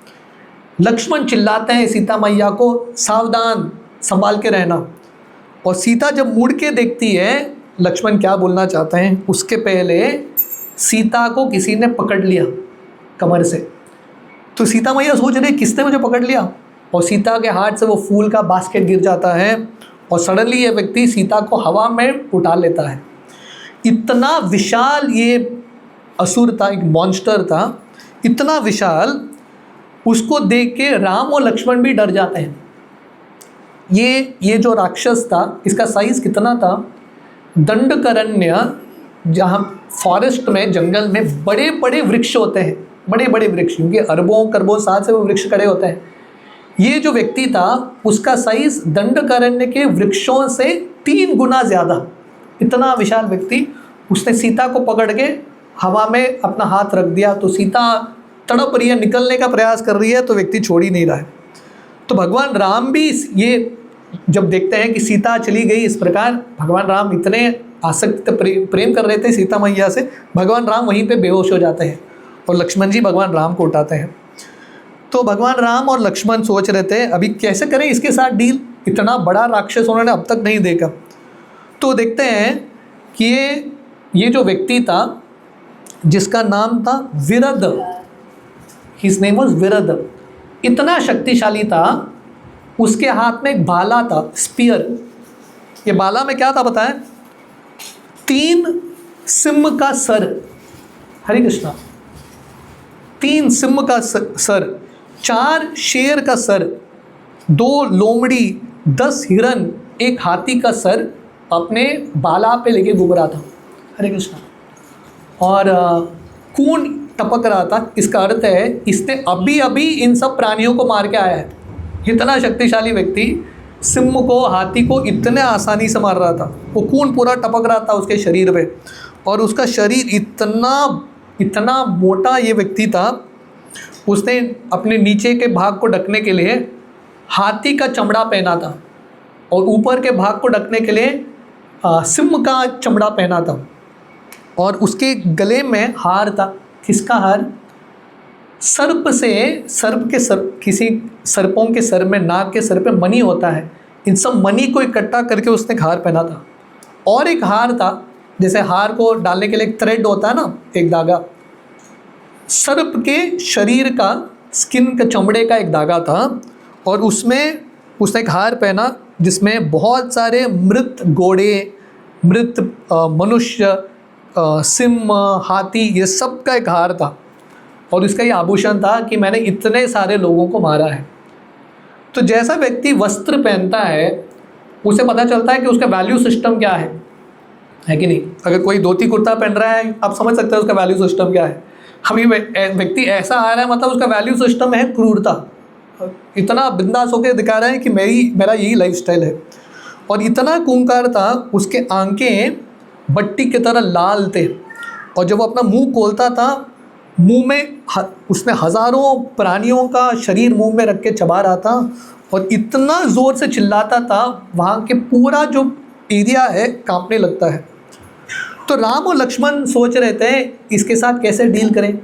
लक्ष्मण चिल्लाते हैं सीता मैया को सावधान, संभाल के रहना। और सीता जब मुड़ के देखती है लक्ष्मण क्या बोलना चाहते हैं, उसके पहले सीता को किसी ने पकड़ लिया कमर से। तो सीता मैया सोच रही किसने मुझे पकड़ लिया, और सीता के हाथ से वो फूल का बास्केट गिर जाता है और सडनली ये व्यक्ति सीता को हवा में उठा लेता है। इतना विशाल ये असुर था, एक मॉन्स्टर था, इतना विशाल, उसको देख के राम और लक्ष्मण भी डर जाते हैं। ये जो राक्षस था, इसका साइज़ कितना था, दंडकारण्य, जहाँ फॉरेस्ट में, जंगल में बड़े बड़े वृक्ष होते हैं, बड़े बड़े वृक्ष, क्योंकि अरबों खरबों साल से वो वृक्ष खड़े होते हैं। ये जो व्यक्ति था उसका साइज़ दंडकारण्य के वृक्षों से 3 गुना ज़्यादा, इतना विशाल व्यक्ति। उसने सीता को पकड़ के हवा में अपना हाथ रख दिया, तो सीता तड़प रही है, निकलने का प्रयास कर रही है, तो व्यक्ति छोड़ ही नहीं रहा है। तो भगवान राम भी ये जब देखते हैं कि सीता चली गई, इस प्रकार भगवान राम इतने आसक्त प्रेम कर रहे थे सीता मैया से, भगवान राम वहीं पे बेहोश हो जाते हैं और लक्ष्मण जी भगवान राम को उठाते हैं। तो भगवान राम और लक्ष्मण सोच रहे थे अभी कैसे करें इसके साथ डील, इतना बड़ा राक्षस उन्होंने अब तक नहीं देखा। तो देखते हैं कि ये जो व्यक्ति था जिसका नाम था विरद, हिज नेम वाज विरद, इतना शक्तिशाली था। उसके हाथ में एक भाला था, स्पीयर। ये भाला में क्या था बताएं, 3 सिंह का सर, हरे कृष्णा, 3 सिंह का सर, 4 शेर का सर, 2 लोमड़ी, 10 हिरन, 1 हाथी का सर अपने बाला पे लेके घूम रहा था, हरे कृष्णा। और खून टपक रहा था। इसका अर्थ है इसने अभी अभी इन सब प्राणियों को मार के आया है। इतना शक्तिशाली व्यक्ति सिंह को, हाथी को इतने आसानी से मार रहा था। वो खून पूरा टपक रहा था उसके शरीर पे, और उसका शरीर इतना मोटा ये व्यक्ति था। उसने अपने नीचे के भाग को ढकने के लिए हाथी का चमड़ा पहना था और ऊपर के भाग को ढकने के लिए सिंह का चमड़ा पहना था। और उसके गले में हार था। किसका हार? सर्प के सर, किसी सर्पों के सर में, नाग के सर पे मणि होता है, इन सब मणि को इकट्ठा करके उसने हार पहना था। और एक हार था, जैसे हार को डालने के लिए एक थ्रेड होता है ना, एक धागा, सर्प के शरीर का, स्किन के चमड़े का एक धागा था, और उसमें उसने एक हार पहना जिसमें बहुत सारे मृत घोड़े, मृत मनुष्य, सिंह, हाथी, ये सब का एक हार था। और इसका ये आभूषण था कि मैंने इतने सारे लोगों को मारा है। तो जैसा व्यक्ति वस्त्र पहनता है उसे पता चलता है कि उसका वैल्यू सिस्टम क्या है कि नहीं। अगर कोई धोती कुर्ता पहन रहा है, आप समझ सकते हैं उसका वैल्यू सिस्टम क्या है। अभी व्यक्ति ऐसा आ रहा है, मतलब उसका वैल्यू सिस्टम है क्रूरता। इतना बिंदास होकर दिखा रहा है कि मेरा यही लाइफस्टाइल है। और इतना खूंखार था, उसके आंखें बट्टी की तरह लाल थे, और जब वो अपना मुंह खोलता था, मुंह में उसने हज़ारों प्राणियों का शरीर मुंह में रख के चबा रहा था, और इतना ज़ोर से चिल्लाता था, वहाँ के पूरा जो एरिया है कांपने लगता है। तो राम और लक्ष्मण सोच रहे थे इसके साथ कैसे डील करें।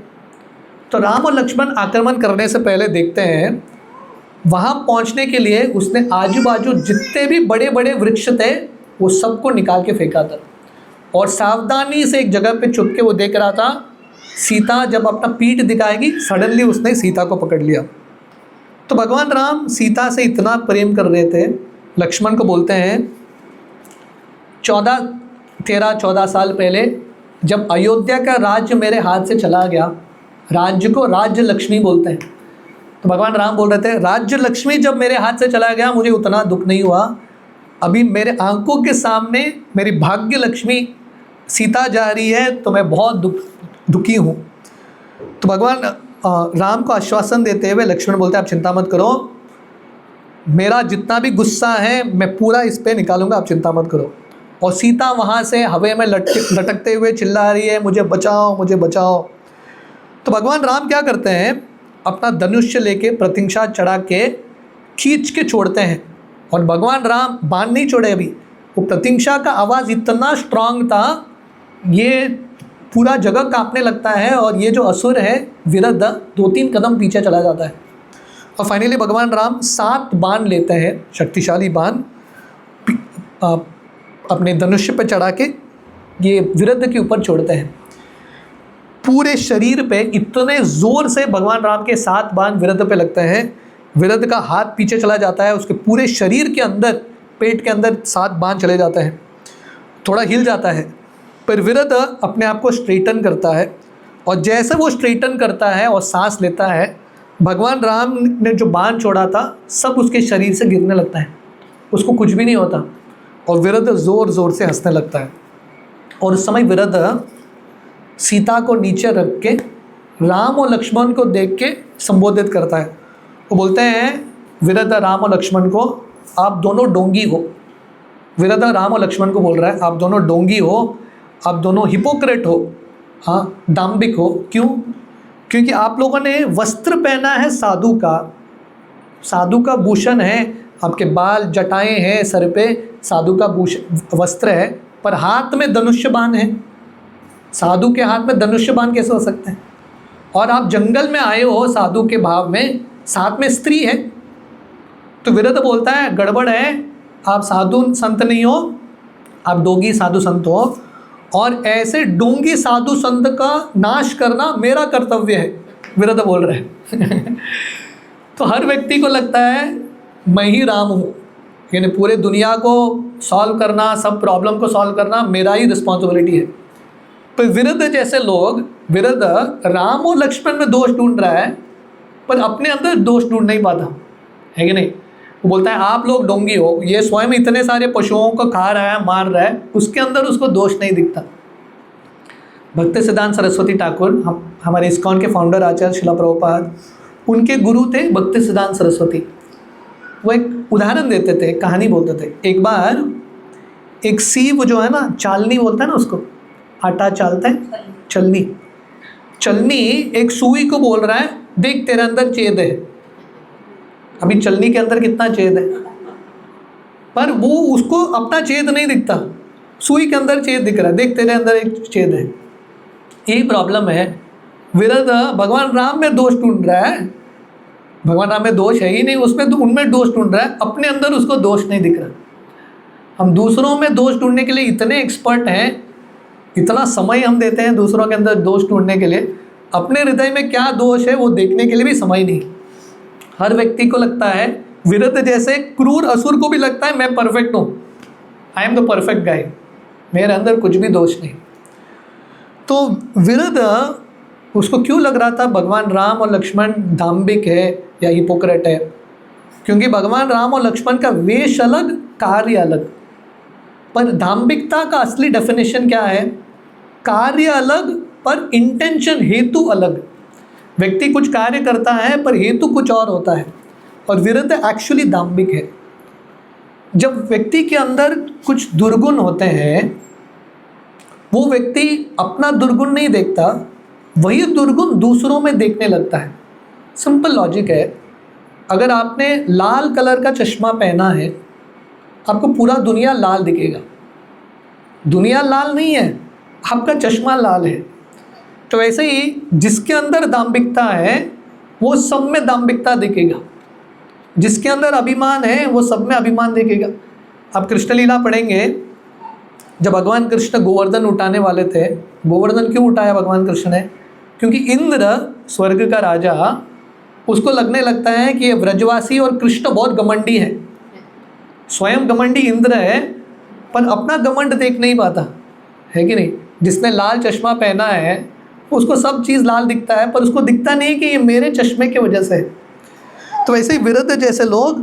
तो राम और लक्ष्मण आक्रमण करने से पहले देखते हैं, वहाँ पहुँचने के लिए उसने आजू बाजू जितने भी बड़े बड़े वृक्ष थे वो सबको निकाल के फेंका था, और सावधानी से एक जगह पे छुप के वो देख रहा था सीता जब अपना पीठ दिखाएगी। सडनली उसने सीता को पकड़ लिया। तो भगवान राम सीता से इतना प्रेम कर रहे थे, लक्ष्मण को बोलते हैं 13-14 साल पहले जब अयोध्या का राज्य मेरे हाथ से चला गया, राज्य को राज्य लक्ष्मी बोलते हैं, तो भगवान राम बोल रहे थे राज्य लक्ष्मी जब मेरे हाथ से चला गया मुझे उतना दुख नहीं हुआ। अभी मेरे आंखों के सामने मेरी भाग्य लक्ष्मी सीता जा रही है तो मैं बहुत दुखी हूँ। तो भगवान राम को आश्वासन देते हुए लक्ष्मण बोलते हैं आप चिंता मत करो, मेरा जितना भी गुस्सा है मैं पूरा इस पे निकालूंगा, आप चिंता मत करो। और सीता वहाँ से हवा में लटकते हुए चिल्ला रही है मुझे बचाओ, मुझे बचाओ। तो भगवान राम क्या करते हैं, अपना धनुष्य लेके प्रतिंक्षा चढ़ा के खींच के छोड़ते हैं। और भगवान राम बाण नहीं छोड़े, अभी वो प्रतिंक्षा का आवाज़ इतना स्ट्रांग था, ये पूरा जगह कांपने लगता है, और ये जो असुर है विरद 2-3 कदम पीछे चला जाता है। और फाइनली भगवान राम 7 बाण लेते हैं, शक्तिशाली बाण, अपने धनुष्य पर चढ़ा के ये विरद के ऊपर छोड़ते हैं। पूरे शरीर पे इतने ज़ोर से भगवान राम के 7 बाण विरद पे लगते हैं, विरध का हाथ पीछे चला जाता है, उसके पूरे शरीर के अंदर, पेट के अंदर 7 बाण चले जाता है, थोड़ा हिल जाता है। पर विरध अपने आप को स्ट्रेटन करता है, और जैसे वो स्ट्रेटन करता है और सांस लेता है, भगवान राम ने जो बाण छोड़ा था सब उसके शरीर से गिरने लगता है, उसको कुछ भी नहीं होता, और विरध ज़ोर ज़ोर से हंसने लगता है। और उस समय विरध सीता को नीचे रख के राम और लक्ष्मण को देख के संबोधित करता है। वो बोलते हैं विरध राम और लक्ष्मण को, आप दोनों डोंगी हो। विरध राम और लक्ष्मण को बोल रहा है, आप दोनों डोंगी हो, आप दोनों हिपोक्रेट हो, हाँ, दाम्भिक हो। क्यों? क्योंकि आप लोगों ने वस्त्र पहना है साधु का, साधु का भूषण है, आपके बाल जटाएं हैं, सर पे साधु का भूषण वस्त्र है, पर हाथ में धनुष्य बाण है। साधु के हाथ में धनुष्य बाण कैसे हो सकते हैं? और आप जंगल में आए हो साधु के भाव में, साथ में स्त्री है। तो विरध बोलता है गड़बड़ है, आप साधु संत नहीं हो, आप डोंगी साधु संत हो, और ऐसे डोंगी साधु संत का नाश करना मेरा कर्तव्य है, विरध बोल रहे हैं। तो हर व्यक्ति को लगता है मैं ही राम हूँ, यानी पूरे दुनिया को सॉल्व करना, सब प्रॉब्लम को सॉल्व करना मेरा ही रिस्पॉन्सिबिलिटी है। पर विरध जैसे लोग, विरध राम और लक्ष्मण में दोष ढूंढ रहा है, पर अपने अंदर दोष ढूंढ नहीं पाता है कि नहीं। वो बोलता है आप लोग डोंगी हो, ये स्वयं इतने सारे पशुओं को खा रहा है, मार रहा है, उसके अंदर उसको दोष नहीं दिखता। भक्ति सिद्धांत सरस्वती ठाकुर, हमारे इस्कॉन के फाउंडर आचार्य शिला प्रभुपाद, उनके गुरु थे भक्ति सिद्धांत सरस्वती। वो एक उदाहरण देते थे, कहानी बोलते थे। एक बार एक सीव जो है ना, चालनी बोलता है ना उसको, आटा चालता है, चलनी, चलनी एक सुई को बोल रहा है देख तेरे अंदर छेद है। अभी चलनी के अंदर कितना छेद है, पर वो उसको अपना छेद नहीं दिखता, सुई के अंदर छेद दिख रहा है, देख तेरे अंदर एक छेद है। यही प्रॉब्लम है, विरध भगवान राम में दोष ढूंढ रहा है, भगवान राम में दोष है ही नहीं, उसमें तो उनमें दोष ढूंढ रहा है, अपने अंदर उसको दोष नहीं दिख रहा। हम दूसरों में दोष ढूंढने के लिए इतने एक्सपर्ट हैं, इतना समय हम देते हैं दूसरों के अंदर दोष ढूंढने के लिए, अपने हृदय में क्या दोष है वो देखने के लिए भी समय नहीं। हर व्यक्ति को लगता है, विरध जैसे क्रूर असुर को भी लगता है मैं परफेक्ट हूँ, I am the perfect guy, मेरे अंदर कुछ भी दोष नहीं। तो विरध उसको क्यों लग रहा था भगवान राम और लक्ष्मण दाम्भिक है या हिपोक्रेट है? क्योंकि भगवान राम और लक्ष्मण का वेश अलग, कार्य अलग। पर दाम्भिकता का असली डेफिनेशन क्या है? कार्य अलग पर इंटेंशन, हेतु अलग। व्यक्ति कुछ कार्य करता है पर हेतु कुछ और होता है, और विरध एक्चुअली दाम्भिक है। जब व्यक्ति के अंदर कुछ दुर्गुण होते हैं, वो व्यक्ति अपना दुर्गुण नहीं देखता, वही दुर्गुण दूसरों में देखने लगता है। सिंपल लॉजिक है, अगर आपने लाल कलर का चश्मा पहना है, आपको पूरा दुनिया लाल दिखेगा। दुनिया लाल नहीं है, आपका चश्मा लाल है। तो ऐसे ही जिसके अंदर दाम्भिकता है वो सब में दाम्भिकता दिखेगा, जिसके अंदर अभिमान है वो सब में अभिमान दिखेगा। आप कृष्ण लीला पढ़ेंगे, जब भगवान कृष्ण गोवर्धन उठाने वाले थे, गोवर्धन क्यों उठाया भगवान कृष्ण ने? क्योंकि इंद्र स्वर्ग का राजा, उसको लगने लगता है कि ये व्रजवासी और कृष्ण बहुत घमंडी है। स्वयं घमंडी इंद्र है, पर अपना घमंड देख नहीं पाता है कि नहीं। जिसने लाल चश्मा पहना है उसको सब चीज़ लाल दिखता है, पर उसको दिखता नहीं कि ये मेरे चश्मे की वजह से है। तो वैसे ही विरध जैसे लोग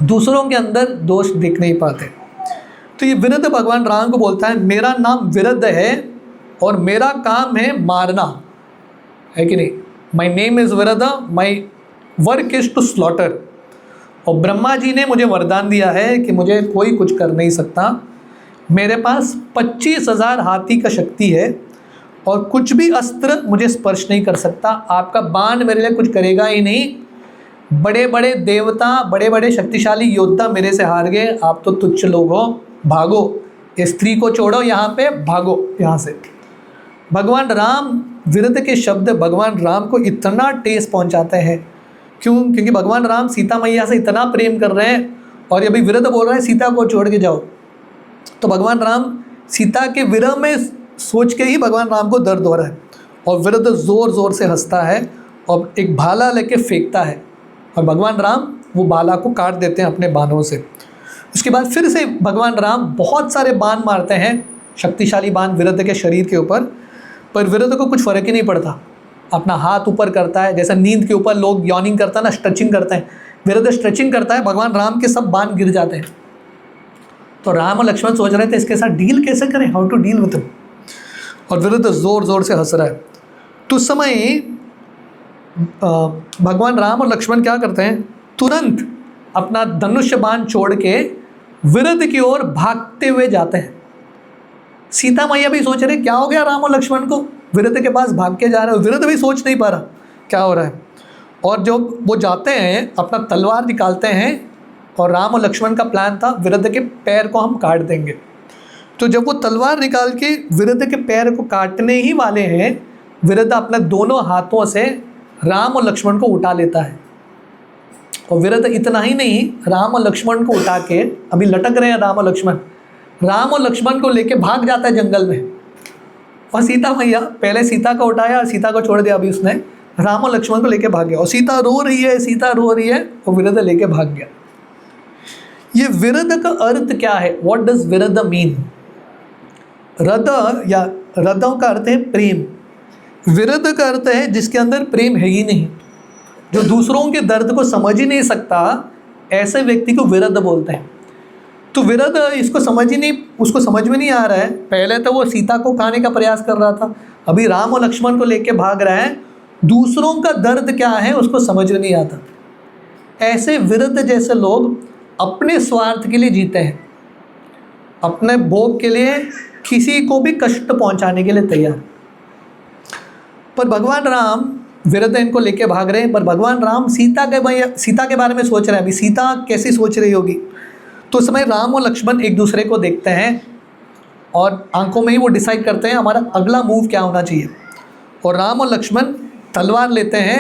दूसरों के अंदर दोष देख नहीं पाते। तो ये विरध भगवान राम को बोलता है मेरा नाम विरध है और मेरा काम है मारना, है कि नहीं। My name is Viradh, my work is to slaughter. और ब्रह्मा जी ने मुझे वरदान दिया है कि मुझे कोई कुछ कर नहीं सकता। मेरे पास 25,000 हाथी का शक्ति है और कुछ भी अस्त्र मुझे स्पर्श नहीं कर सकता। आपका बाण मेरे लिए कुछ करेगा ही नहीं। बड़े बड़े देवता, बड़े बड़े शक्तिशाली योद्धा मेरे से हार गए, आप तो तुच्छ लोग हो, भागो। इस स्त्री को छोड़ो, यहाँ पे भागो यहाँ से। भगवान राम, विरध के शब्द भगवान राम को इतना ठेस पहुँचाते हैं। क्यों? क्योंकि भगवान राम सीता मैया से इतना प्रेम कर रहे हैं, और अभी विरध बोल रहे हैं सीता को छोड़ के जाओ। तो भगवान राम सीता के विरह में सोच के ही भगवान राम को दर्द हो रहा है, और विरध ज़ोर ज़ोर से हंसता है और एक भाला लेके फेंकता है और भगवान राम वो बाला को काट देते हैं अपने बाणों से। उसके बाद फिर से भगवान राम बहुत सारे बाण मारते हैं, शक्तिशाली बाण विरध के शरीर के ऊपर, पर विरध को कुछ फ़र्क ही नहीं पड़ता। अपना हाथ ऊपर करता है, जैसा नींद के ऊपर लोग यॉर्निंग करता है ना, स्ट्रेचिंग करते हैं, विरध स्ट्रेचिंग करता है, भगवान राम के सब बाण गिर जाते हैं। तो राम और लक्ष्मण सोच रहे थे इसके साथ डील कैसे करें, how to deal with him. और विरध ज़ोर ज़ोर से हंस रहा है। तो उस समय भगवान राम और लक्ष्मण क्या करते हैं, तुरंत अपना धनुष्य बाण छोड़ के विरध की ओर भागते हुए जाते हैं। सीता मैया भी सोच रहे क्या हो गया राम और लक्ष्मण को, विरध के पास भाग के जा रहे हो। विरध भी सोच नहीं पा रहा क्या हो रहा है। और जब वो जाते हैं अपना तलवार निकालते हैं, और राम और लक्ष्मण का प्लान था विरध के पैर को हम काट देंगे। तो जब वो तलवार निकाल के विरध के पैर को काटने ही वाले हैं, विरध अपने दोनों हाथों से राम और लक्ष्मण को उठा लेता है। और विरध इतना ही नहीं, राम और लक्ष्मण को उठा के, अभी लटक रहे हैं राम और लक्ष्मण को लेके भाग जाता है जंगल में। और सीता मैया, पहले सीता को उठाया, सीता को छोड़ दिया, अभी उसने राम और लक्ष्मण को लेके भाग गया। और सीता रो रही है और विरध लेके भाग गया। ये विरध का अर्थ क्या है, व्हाट डज विरध मीन। रद या रदों का अर्थ है प्रेम। विरध का अर्थ है जिसके अंदर प्रेम है ही नहीं, जो दूसरों के दर्द को समझ ही नहीं सकता, ऐसे व्यक्ति को विरध बोलते हैं। तो विरध उसको समझ में नहीं आ रहा है। पहले तो वो सीता को खाने का प्रयास कर रहा था, अभी राम और लक्ष्मण को लेके भाग रहा है। दूसरों का दर्द क्या है उसको समझ में नहीं आता। ऐसे विरध जैसे लोग अपने स्वार्थ के लिए जीते हैं, अपने भोग के लिए किसी को भी कष्ट पहुंचाने के लिए तैयार। पर भगवान राम, विरध इनको लेके भाग रहे हैं, पर भगवान राम सीता के बारे में सोच रहे हैं। अभी सीता कैसी सोच रही होगी। तो उस समय राम और लक्ष्मण एक दूसरे को देखते हैं और आंखों में ही वो डिसाइड करते हैं हमारा अगला मूव क्या होना चाहिए। और राम और लक्ष्मण तलवार लेते हैं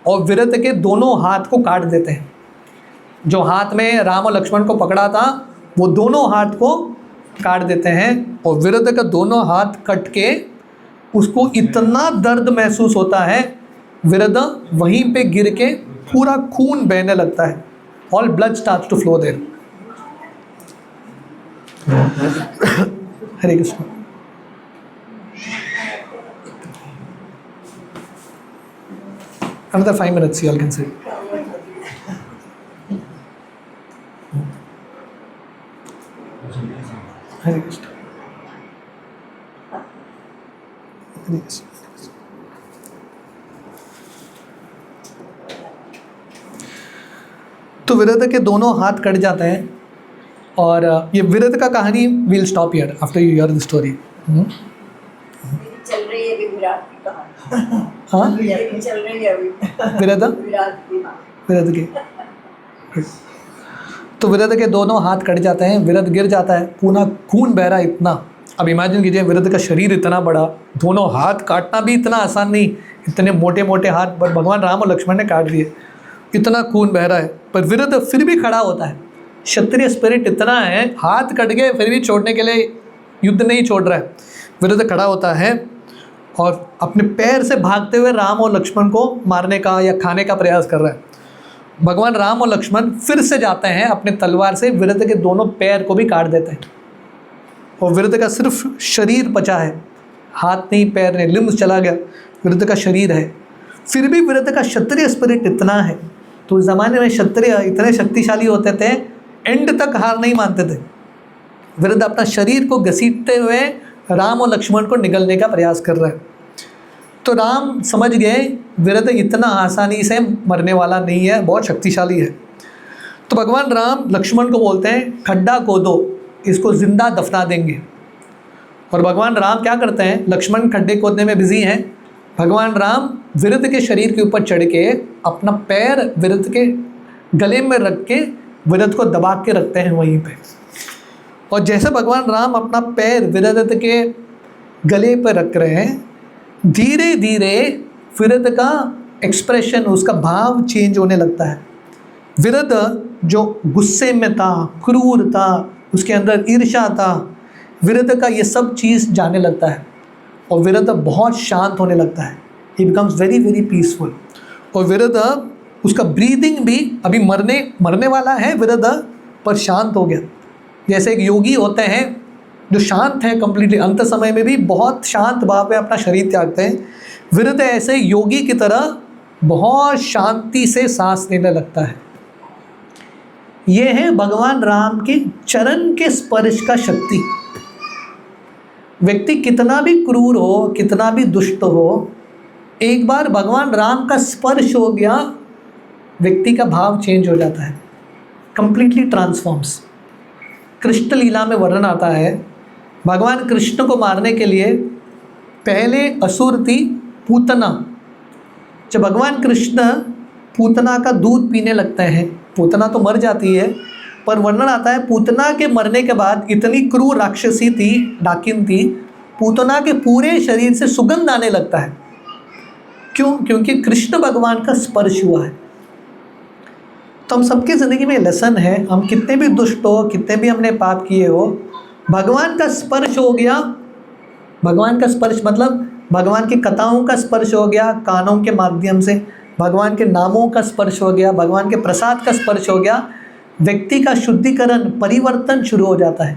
और विरध के दोनों हाथ को काट देते हैं। जो हाथ में राम और लक्ष्मण को पकड़ा था वो दोनों हाथ को काट देते हैं। और विरध का दोनों हाथ कट के उसको इतना दर्द महसूस होता है, विरध वहीं पे गिर के पूरा खून बहने लगता है। All blood starts to flow there. Hare Krishna. Another 5 minutes you all can say. Hare Krishna. Hare Krishna. तो विरध के दोनों हाथ कट जाते हैं। और ये विरध का कहानी will stop here after you here the story. चल रही है अभी विराट की कहानी। हाँ, चल रही है अभी विरध की। तो विरध के दोनों हाथ कट जाते हैं, विरध गिर जाता है, पूरा खून बह रहा है इतना। अब इमेजिन कीजिए विरध का शरीर इतना बड़ा, दोनों हाथ काटना भी इतना आसान नहीं, इतने मोटे मोटे हाथ पर भगवान राम और लक्ष्मण ने काट दिए, इतना खून बह रहा है। पर विरध फिर भी खड़ा होता है। क्षत्रिय स्पिरिट इतना है, हाथ कट गए फिर भी छोड़ने के लिए युद्ध नहीं छोड़ रहा है। विरध खड़ा होता है और अपने पैर से भागते हुए राम और लक्ष्मण को मारने का या खाने का प्रयास कर रहा है। भगवान राम और लक्ष्मण फिर से जाते हैं, अपने तलवार से विरध के दोनों पैर को भी काट देते हैं। और विरध का सिर्फ शरीर बचा है, हाथ नहीं, पैर नहीं, लिम्स चला गया, विरध का शरीर है। फिर भी विरध का क्षत्रिय स्पिरिट इतना है। तो उस ज़माने में क्षत्रिय इतने शक्तिशाली होते थे, एंड तक हार नहीं मानते थे। विरध अपना शरीर को घसीटते हुए राम और लक्ष्मण को निगलने का प्रयास कर रहा है। तो राम समझ गए विरध इतना आसानी से मरने वाला नहीं है, बहुत शक्तिशाली है। तो भगवान राम लक्ष्मण को बोलते हैं खड्डा खोदो, इसको जिंदा दफना देंगे। और भगवान राम क्या करते हैं, लक्ष्मण खड्डे खोदने में बिजी हैं, भगवान राम विरध के शरीर के ऊपर चढ़ के अपना पैर विरध के गले में रख के विरध को दबा के रखते हैं वहीं पे। और जैसे भगवान राम अपना पैर विरध के गले पर रख रहे हैं, धीरे धीरे विरध का एक्सप्रेशन, उसका भाव चेंज होने लगता है। विरध जो गुस्से में था, क्रूर था, उसके अंदर ईर्ष्या था, विरध का ये सब चीज़ जाने लगता है और विरध बहुत शांत होने लगता है। ही बिकम्स वेरी वेरी पीसफुल। और विरध उसका ब्रीदिंग भी अभी मरने वाला है विरध, पर शांत हो गया। जैसे एक योगी होते हैं जो शांत है कंप्लीटली, अंत समय में भी बहुत शांत भाव में अपना शरीर त्यागते हैं, विरध ऐसे योगी की तरह बहुत शांति से सांस लेने लगता है। यह है भगवान राम के चरण के स्पर्श का शक्ति। व्यक्ति कितना भी क्रूर हो, कितना भी दुष्ट हो, एक बार भगवान राम का स्पर्श हो गया, व्यक्ति का भाव चेंज हो जाता है, कंप्लीटली ट्रांसफॉर्म्स। कृष्ण लीला में वर्णन आता है, भगवान कृष्ण को मारने के लिए पहले असुर थी पूतना। जब भगवान कृष्ण पूतना का दूध पीने लगते हैं, पूतना तो मर जाती है, पर वर्णन आता है पूतना के मरने के बाद इतनी क्रूर राक्षसी थी, डाकिन थी, पूतना के पूरे शरीर से सुगंध आने लगता है। क्यों? क्योंकि कृष्ण भगवान का स्पर्श हुआ है। तो हम सबकी ज़िंदगी में लेसन है, हम कितने भी दुष्ट हो, कितने भी हमने पाप किए हो, भगवान का स्पर्श हो गया। भगवान का स्पर्श मतलब भगवान की कथाओं का स्पर्श हो गया, कानों के माध्यम से भगवान के नामों का स्पर्श हो गया, भगवान के प्रसाद का स्पर्श हो गया, व्यक्ति का शुद्धिकरण, परिवर्तन शुरू हो जाता है।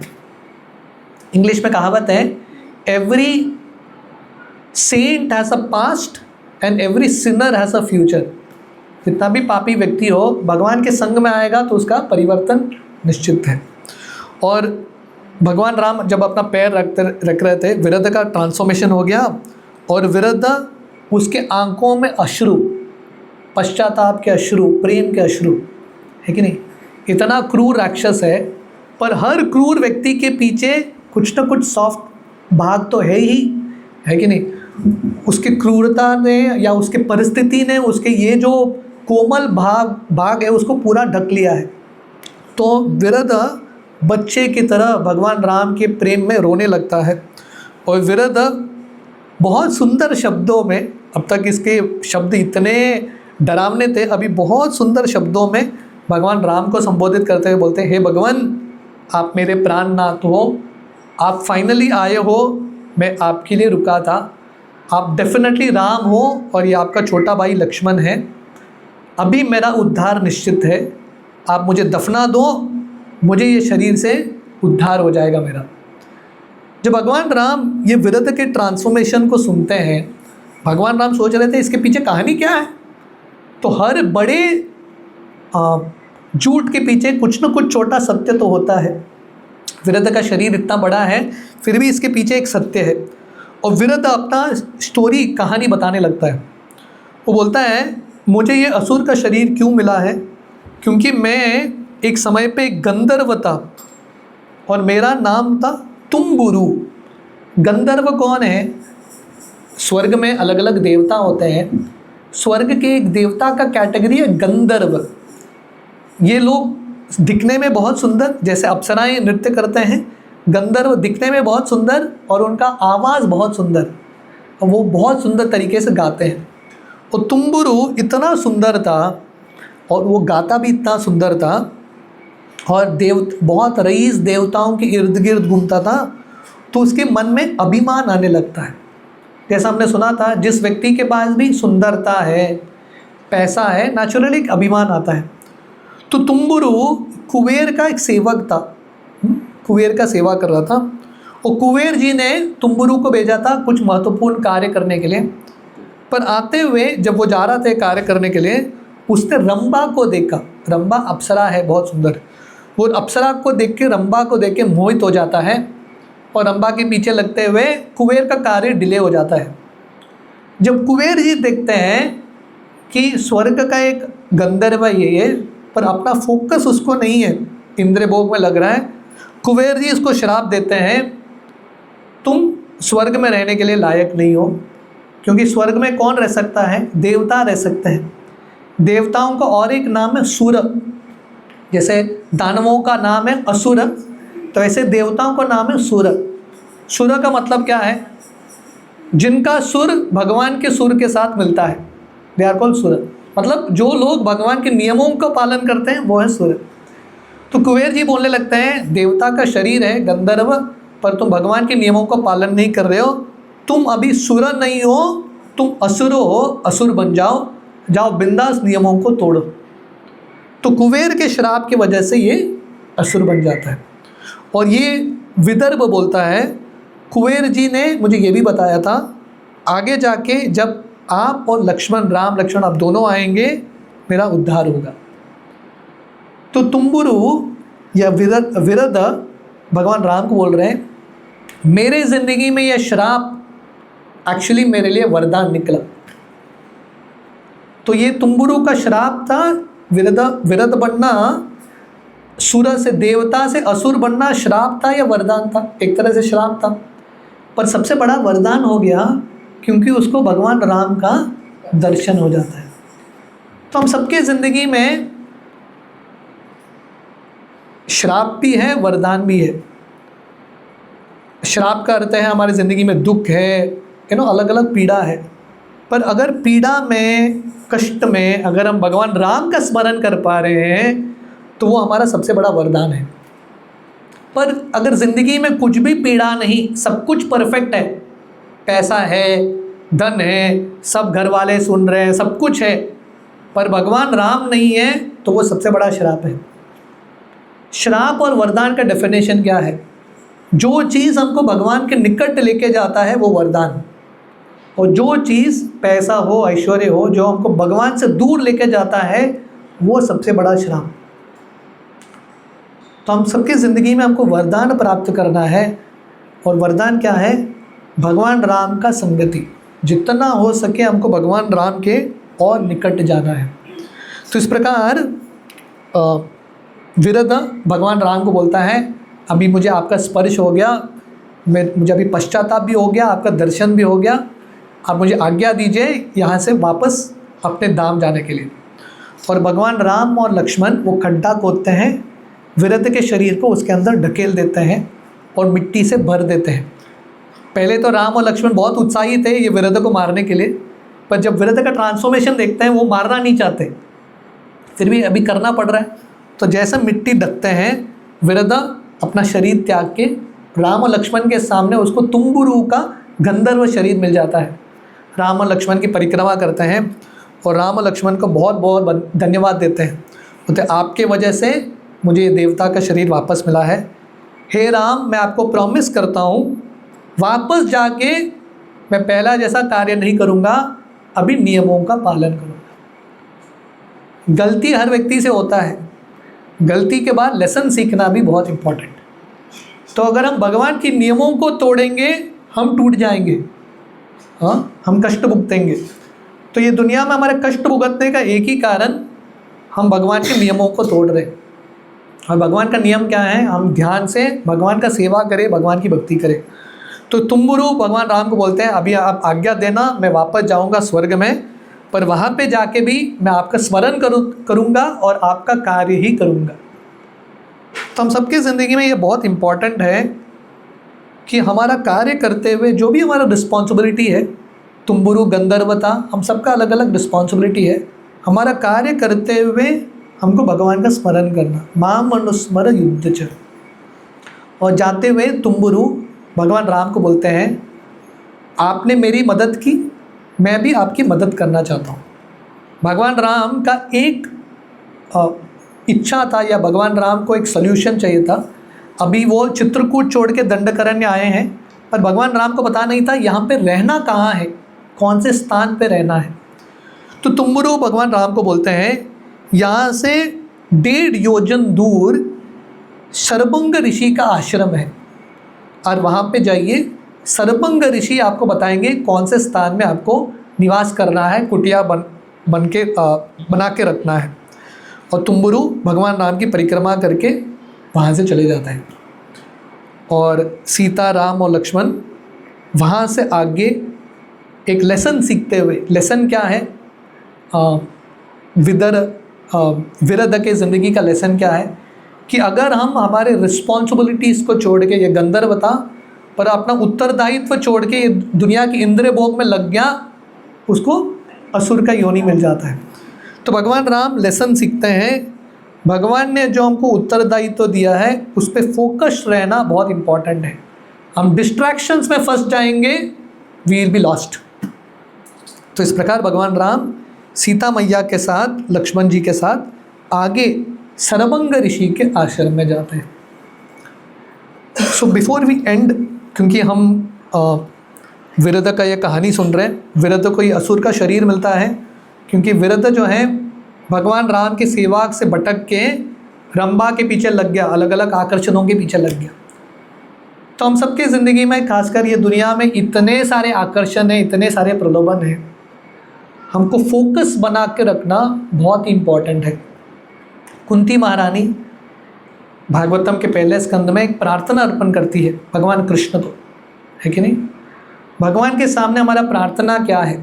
इंग्लिश में कहावत है, every saint has a past and every sinner has a future. जितना भी पापी व्यक्ति हो, भगवान के संग में आएगा तो उसका परिवर्तन निश्चित है। और भगवान राम जब अपना पैर रख रहे थे, विरध का ट्रांसफॉर्मेशन हो गया और विरध, उसके आंखों में अश्रु, पश्चाताप के अश्रु, प्रेम के अश्रु, है कि नहीं? इतना क्रूर राक्षस है, पर हर क्रूर व्यक्ति के पीछे कुछ ना कुछ सॉफ्ट भाग तो है ही, है कि नहीं? उसकी क्रूरता ने या उसके परिस्थिति ने उसके ये जो कोमल भाग है उसको पूरा ढक लिया है। तो विरध बच्चे की तरह भगवान राम के प्रेम में रोने लगता है। और विरध बहुत सुंदर शब्दों में, अब तक इसके शब्द इतने डरावने थे, अभी बहुत सुंदर शब्दों में भगवान राम को संबोधित करते हुए बोलते हैं, हे भगवान, आप मेरे प्राणनाथ हो, आप फाइनली आए हो, मैं आपके लिए रुका था, आप डेफिनेटली राम हो और ये आपका छोटा भाई लक्ष्मण है, अभी मेरा उद्धार निश्चित है, आप मुझे दफना दो, मुझे ये शरीर से उद्धार हो जाएगा मेरा। जब भगवान राम ये विरध के ट्रांसफॉर्मेशन को सुनते हैं, भगवान राम सोच रहे थे इसके पीछे कहानी क्या है। तो हर बड़े झूठ के पीछे कुछ न कुछ छोटा सत्य तो होता है। विरध का शरीर इतना बड़ा है, फिर भी इसके पीछे एक सत्य है। और विरध अपना स्टोरी, कहानी बताने लगता है। वो बोलता है, मुझे ये असुर का शरीर क्यों मिला है, क्योंकि मैं एक समय पे गंधर्व था और मेरा नाम था तुम्बुरु। गंधर्व कौन है? स्वर्ग में अलग अलग देवता होते हैं, स्वर्ग के एक देवता का कैटेगरी है गंधर्व। ये लोग दिखने में बहुत सुंदर, जैसे अप्सराएं नृत्य करते हैं, गंधर्व दिखने में बहुत सुंदर और उनका आवाज़ बहुत सुंदर, और वो बहुत सुंदर तरीके से गाते हैं। और तुम्बुरु इतना सुंदर था और वो गाता भी इतना सुंदर था, और बहुत रईस देवताओं के इर्द गिर्द घूमता था, तो उसके मन में अभिमान आने लगता है। जैसा हमने सुना था, जिस व्यक्ति के पास भी सुंदरता है, पैसा है, नेचुरली एक अभिमान आता है। तो तुम्बुरु कुबेर का एक सेवक था, कुबेर का सेवा कर रहा था, और कुबेर जी ने तुम्बुरु को भेजा था कुछ महत्वपूर्ण कार्य करने के लिए। पर आते हुए जब वो जा रहा था कार्य करने के लिए, उसने रंबा को देखा। रंबा अप्सरा है, बहुत सुंदर। वो अप्सरा को देख के, रंबा को देख के मोहित हो जाता है, और रंबा के पीछे लगते हुए कुबेर का कार्य डिले हो जाता है। जब कुबेर जी देखते हैं कि स्वर्ग का एक गंधर्व ये, पर अपना फोकस उसको नहीं है, इंद्र भोग में लग रहा है, कुबेर जी इसको श्राप देते हैं, तुम स्वर्ग में रहने के लिए लायक नहीं हो। क्योंकि स्वर्ग में कौन रह सकता है? देवता रह सकते हैं। देवताओं का और एक नाम है सुर। जैसे दानवों का नाम है असुर, तो ऐसे देवताओं का नाम है सुर। सुर का मतलब क्या है? जिनका सुर भगवान के सुर के साथ मिलता है, दे आर कॉल्ड सुर। मतलब जो लोग भगवान के नियमों का पालन करते हैं वो है सुर। तो कुबेर जी बोलने लगते हैं, देवता का शरीर है गंधर्व, पर तुम भगवान के नियमों का पालन नहीं कर रहे हो, तुम अभी सुर नहीं हो, तुम असुर हो, असुर बन जाओ। जाओ बिंदास नियमों को तोड़ो। तो कुबेर के श्राप की वजह से ये असुर बन जाता है। और ये विदर्भ बोलता है, कुबेर जी ने मुझे ये भी बताया था, आगे जाके जब आप और लक्ष्मण, राम लक्ष्मण आप दोनों आएंगे, मेरा उद्धार होगा। तो तुम्बुरु या विरद भगवान राम को बोल रहे हैं, मेरे ज़िंदगी में यह श्राप एक्चुअली मेरे लिए वरदान निकला। तो ये तुम्बुरु का श्राप था, विरद बनना, सुर से देवता से असुर बनना श्राप था या वरदान था? एक तरह से श्राप था, पर सबसे बड़ा वरदान हो गया क्योंकि उसको भगवान राम का दर्शन हो जाता है। तो हम सबके ज़िंदगी में श्राप भी है, वरदान भी है। श्राप का अर्थ है हमारी ज़िंदगी में दुख है, अलग अलग पीड़ा है। पर अगर पीड़ा में, कष्ट में अगर हम भगवान राम का स्मरण कर पा रहे हैं तो वो हमारा सबसे बड़ा वरदान है। पर अगर ज़िंदगी में कुछ भी पीड़ा नहीं, सब कुछ परफेक्ट है, पैसा है, धन है, सब घर वाले सुन रहे हैं, सब कुछ है, पर भगवान राम नहीं है, तो वो सबसे बड़ा श्राप है। श्राप और वरदान का डेफिनेशन क्या है? जो चीज़ हमको भगवान के निकट लेके जाता है वो वरदान, और जो चीज़ पैसा हो, ऐश्वर्य हो, जो हमको भगवान से दूर लेके जाता है वो सबसे बड़ा श्राप। तो हम सबकी ज़िंदगी में हमको वरदान प्राप्त करना है, और वरदान क्या है? भगवान राम का संगति। जितना हो सके हमको भगवान राम के और निकट जाना है। तो इस प्रकार विरद भगवान राम को बोलता है, अभी मुझे आपका स्पर्श हो गया, मुझे अभी पश्चाताप भी हो गया, आपका दर्शन भी हो गया, आप मुझे आज्ञा दीजिए यहाँ से वापस अपने धाम जाने के लिए। और भगवान राम और लक्ष्मण वो खड्डा खोदते हैं, विरद के शरीर को उसके अंदर ढकेल देते हैं और मिट्टी से भर देते हैं। पहले तो राम और लक्ष्मण बहुत उत्साही थे ये विरद को मारने के लिए, पर जब विरद का ट्रांसफॉर्मेशन देखते हैं वो मारना नहीं चाहते, फिर भी अभी करना पड़ रहा है। तो जैसे मिट्टी ढकते हैं, विरद अपना शरीर त्याग के राम और लक्ष्मण के सामने उसको तुम्बुरु का गंधर्व शरीर मिल जाता है। राम और लक्ष्मण की परिक्रमा करते हैं और राम और लक्ष्मण को बहुत बहुत धन्यवाद देते हैं, बोलते आपके वजह से मुझे देवता का शरीर वापस मिला है। हे राम, मैं आपको प्रॉमिस करता हूँ वापस जाके मैं पहला जैसा कार्य नहीं करूँगा, अभी नियमों का पालन करूँगा। गलती हर व्यक्ति से होता है, गलती के बाद लेसन सीखना भी बहुत इम्पोर्टेंट। तो अगर हम भगवान के नियमों को तोड़ेंगे हम टूट जाएंगे, हाँ, हम कष्ट भुगतेंगे। तो ये दुनिया में हमारे कष्ट भुगतने का एक ही कारण, हम भगवान के नियमों को तोड़ रहे हैं। और भगवान का नियम क्या है? हम ध्यान से भगवान का सेवा करें, भगवान की भक्ति करें। तो तुम्बुरु भगवान राम को बोलते हैं, अभी आप आज्ञा देना, मैं वापस जाऊंगा स्वर्ग में, पर वहाँ पे जाके भी मैं आपका स्मरण करूँगा और आपका कार्य ही करूँगा। तो हम सबकी ज़िंदगी में ये बहुत इम्पॉर्टेंट है कि हमारा कार्य करते हुए जो भी हमारा रिस्पॉन्सिबिलिटी है, तुम्बुरु गंधर्वता, हम सबका अलग अलग रिस्पॉन्सिबिलिटी है। हमारा कार्य करते हुए हमको भगवान का स्मरण करना, माम अनुस्मर युद्धच। और जाते हुए तुम्बुरु भगवान राम को बोलते हैं, आपने मेरी मदद की, मैं भी आपकी मदद करना चाहता हूँ। भगवान राम का एक इच्छा था, या भगवान राम को एक सल्यूशन चाहिए था। अभी वो चित्रकूट छोड़ के दंडकारण्य आए हैं, पर भगवान राम को पता नहीं था यहाँ पे रहना कहाँ है, कौन से स्थान पे रहना है। तो तुम्बुरु भगवान राम को बोलते हैं, यहाँ से 1.5 योजन दूर सर्वंग ऋषि का आश्रम है, और वहाँ पे जाइए, सर्वंग ऋषि आपको बताएंगे कौन से स्थान में आपको निवास करना है, कुटिया बना के रखना है। और तुम्बुरु भगवान राम की परिक्रमा करके वहाँ से चले जाता है। और सीता, राम और लक्ष्मण वहाँ से आगे एक लेसन सीखते हुए, लेसन क्या है, विरद के ज़िंदगी का लेसन क्या है कि अगर हम हमारे रिस्पॉन्सिबिलिटीज़ को छोड़ के, ये गंधर्वता पर अपना उत्तरदायित्व छोड़ के ये दुनिया की इंद्रिय भोग में लग गया, उसको असुर का योनि मिल जाता है। तो भगवान राम लेसन सीखते हैं, भगवान ने जो हमको उत्तरदायित्व दिया है उस पर फोकस रहना बहुत इम्पॉर्टेंट है। हम डिस्ट्रैक्शंस में फंस जाएंगे, वी विल बी लॉस्ट। तो इस प्रकार भगवान राम सीता मैया के साथ, लक्ष्मण जी के साथ आगे सरभंग ऋषि के आश्रम में जाते हैं। सो बिफोर वी एंड, क्योंकि हम विरध का ये कहानी सुन रहे हैं, विरध को ये असुर का शरीर मिलता है, क्योंकि विरध जो है भगवान राम के सेवा से भटक के रंभा के पीछे लग गया, अलग अलग आकर्षणों के पीछे लग गया। तो हम सबकी ज़िंदगी में, खासकर ये दुनिया में इतने सारे आकर्षण हैं, इतने सारे प्रलोभन हैं, हमको फोकस बना के रखना बहुत इम्पॉर्टेंट है। कुंती महारानी भागवतम के पहले स्कंद में एक प्रार्थना अर्पण करती है भगवान कृष्ण को, है कि नहीं? भगवान के सामने हमारा प्रार्थना क्या है?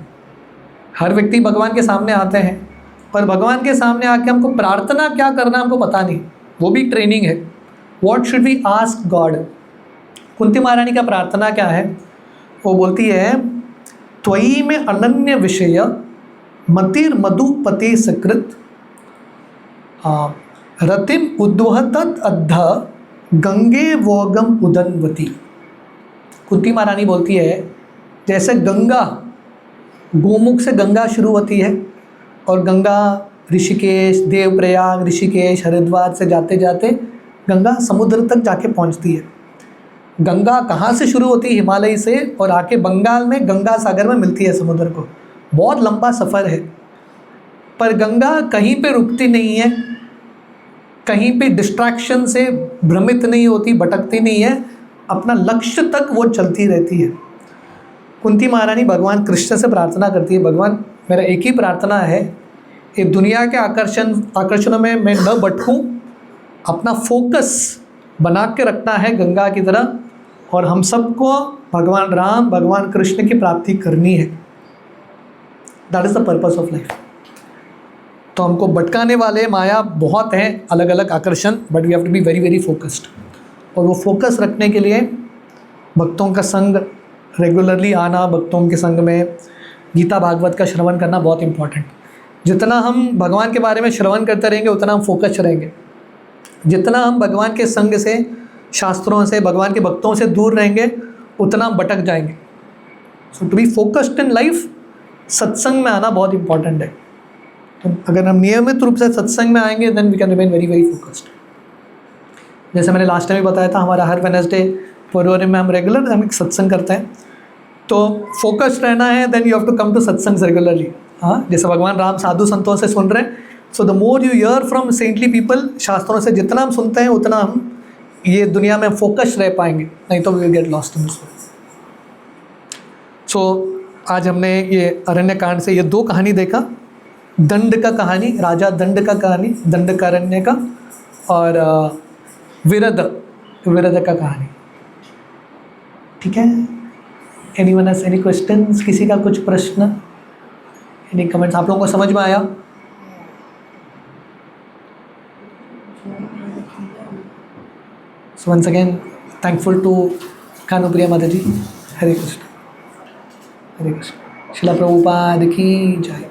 हर व्यक्ति भगवान के सामने आते हैं, पर भगवान के सामने आके हमको प्रार्थना क्या करना हमको पता नहीं, वो भी ट्रेनिंग है। What should we ask God? Kunti महारानी का प्रार्थना क्या है? वो बोलती है, त्वयि में अनन्य विषय मतिर मधुपते सकृत रतिम उद्वहतत अद्ध गंगे वोगम उदन्वती। कुंती महारानी बोलती है, जैसे गंगा, गोमुख से गंगा शुरू होती है और गंगा ऋषिकेश, देवप्रयाग, ऋषिकेश, हरिद्वार से जाते जाते गंगा समुद्र तक जाके पहुंचती है। गंगा कहाँ से शुरू होती है? हिमालय से, और आके बंगाल में गंगा सागर में मिलती है समुद्र को। बहुत लंबा सफ़र है, पर गंगा कहीं पे रुकती नहीं है, कहीं पे डिस्ट्रैक्शन से भ्रमित नहीं होती, भटकती नहीं है, अपना लक्ष्य तक वो चलती रहती है। कुंती महारानी भगवान कृष्ण से प्रार्थना करती है, भगवान मेरा एक ही प्रार्थना है, ये दुनिया के आकर्षणों में मैं न भटकूं, अपना फोकस बना के रखना है गंगा की तरह, और हम सबको भगवान राम, भगवान कृष्ण की प्राप्ति करनी है। That is the purpose of life. तो हमको भटकाने वाले माया बहुत हैं, अलग अलग आकर्षण, but we have to be very very focused. और वो फोकस रखने के लिए भक्तों का संग, रेगुलरली आना, भक्तों के संग में गीता भागवत का श्रवण करना बहुत इंपॉर्टेंट। जितना हम भगवान के बारे में श्रवण करते रहेंगे उतना हम फोकस रहेंगे। जितना हम भगवान के संग से, शास्त्रों से, भगवान के भक्तों से दूर रहेंगे उतना हम भटक जाएंगे। So to be focused in life, सत्संग में आना बहुत इंपॉर्टेंट है। तो अगर हम नियमित रूप से सत्संग में आएंगे then we can remain very very focused. जैसे मैंने लास्ट टाइम भी बताया था, हमारा हर वेडनेसडे पोरवरी में हम रेगुलर एक सत्संग करते हैं। तो फोकस्ड रहना है then you have to come to satsang regularly. हाँ, जैसे भगवान राम साधु संतों से सुन रहे हैं, so the more you here from saintly people, शास्त्रों से जितना हम सुनते हैं उतना हम ये दुनिया में फोकस्ड रह पाएंगे, नहीं तो we will get lost in this world. So आज हमने ये अरण्य कांड से ये दो कहानी देखा, दंड का कहानी, राजा दंड का कहानी, दंडकारण्य का, और विरध का कहानी। ठीक है? Anyone has any questions? किसी का कुछ प्रश्न, एनी कमेंट्स? आप लोगों को समझ में आया? So once again, thankful to Kanupriya माता जी। हरे कृष्ण, हरे कृष्ण। शिला प्रभुपाद की जय।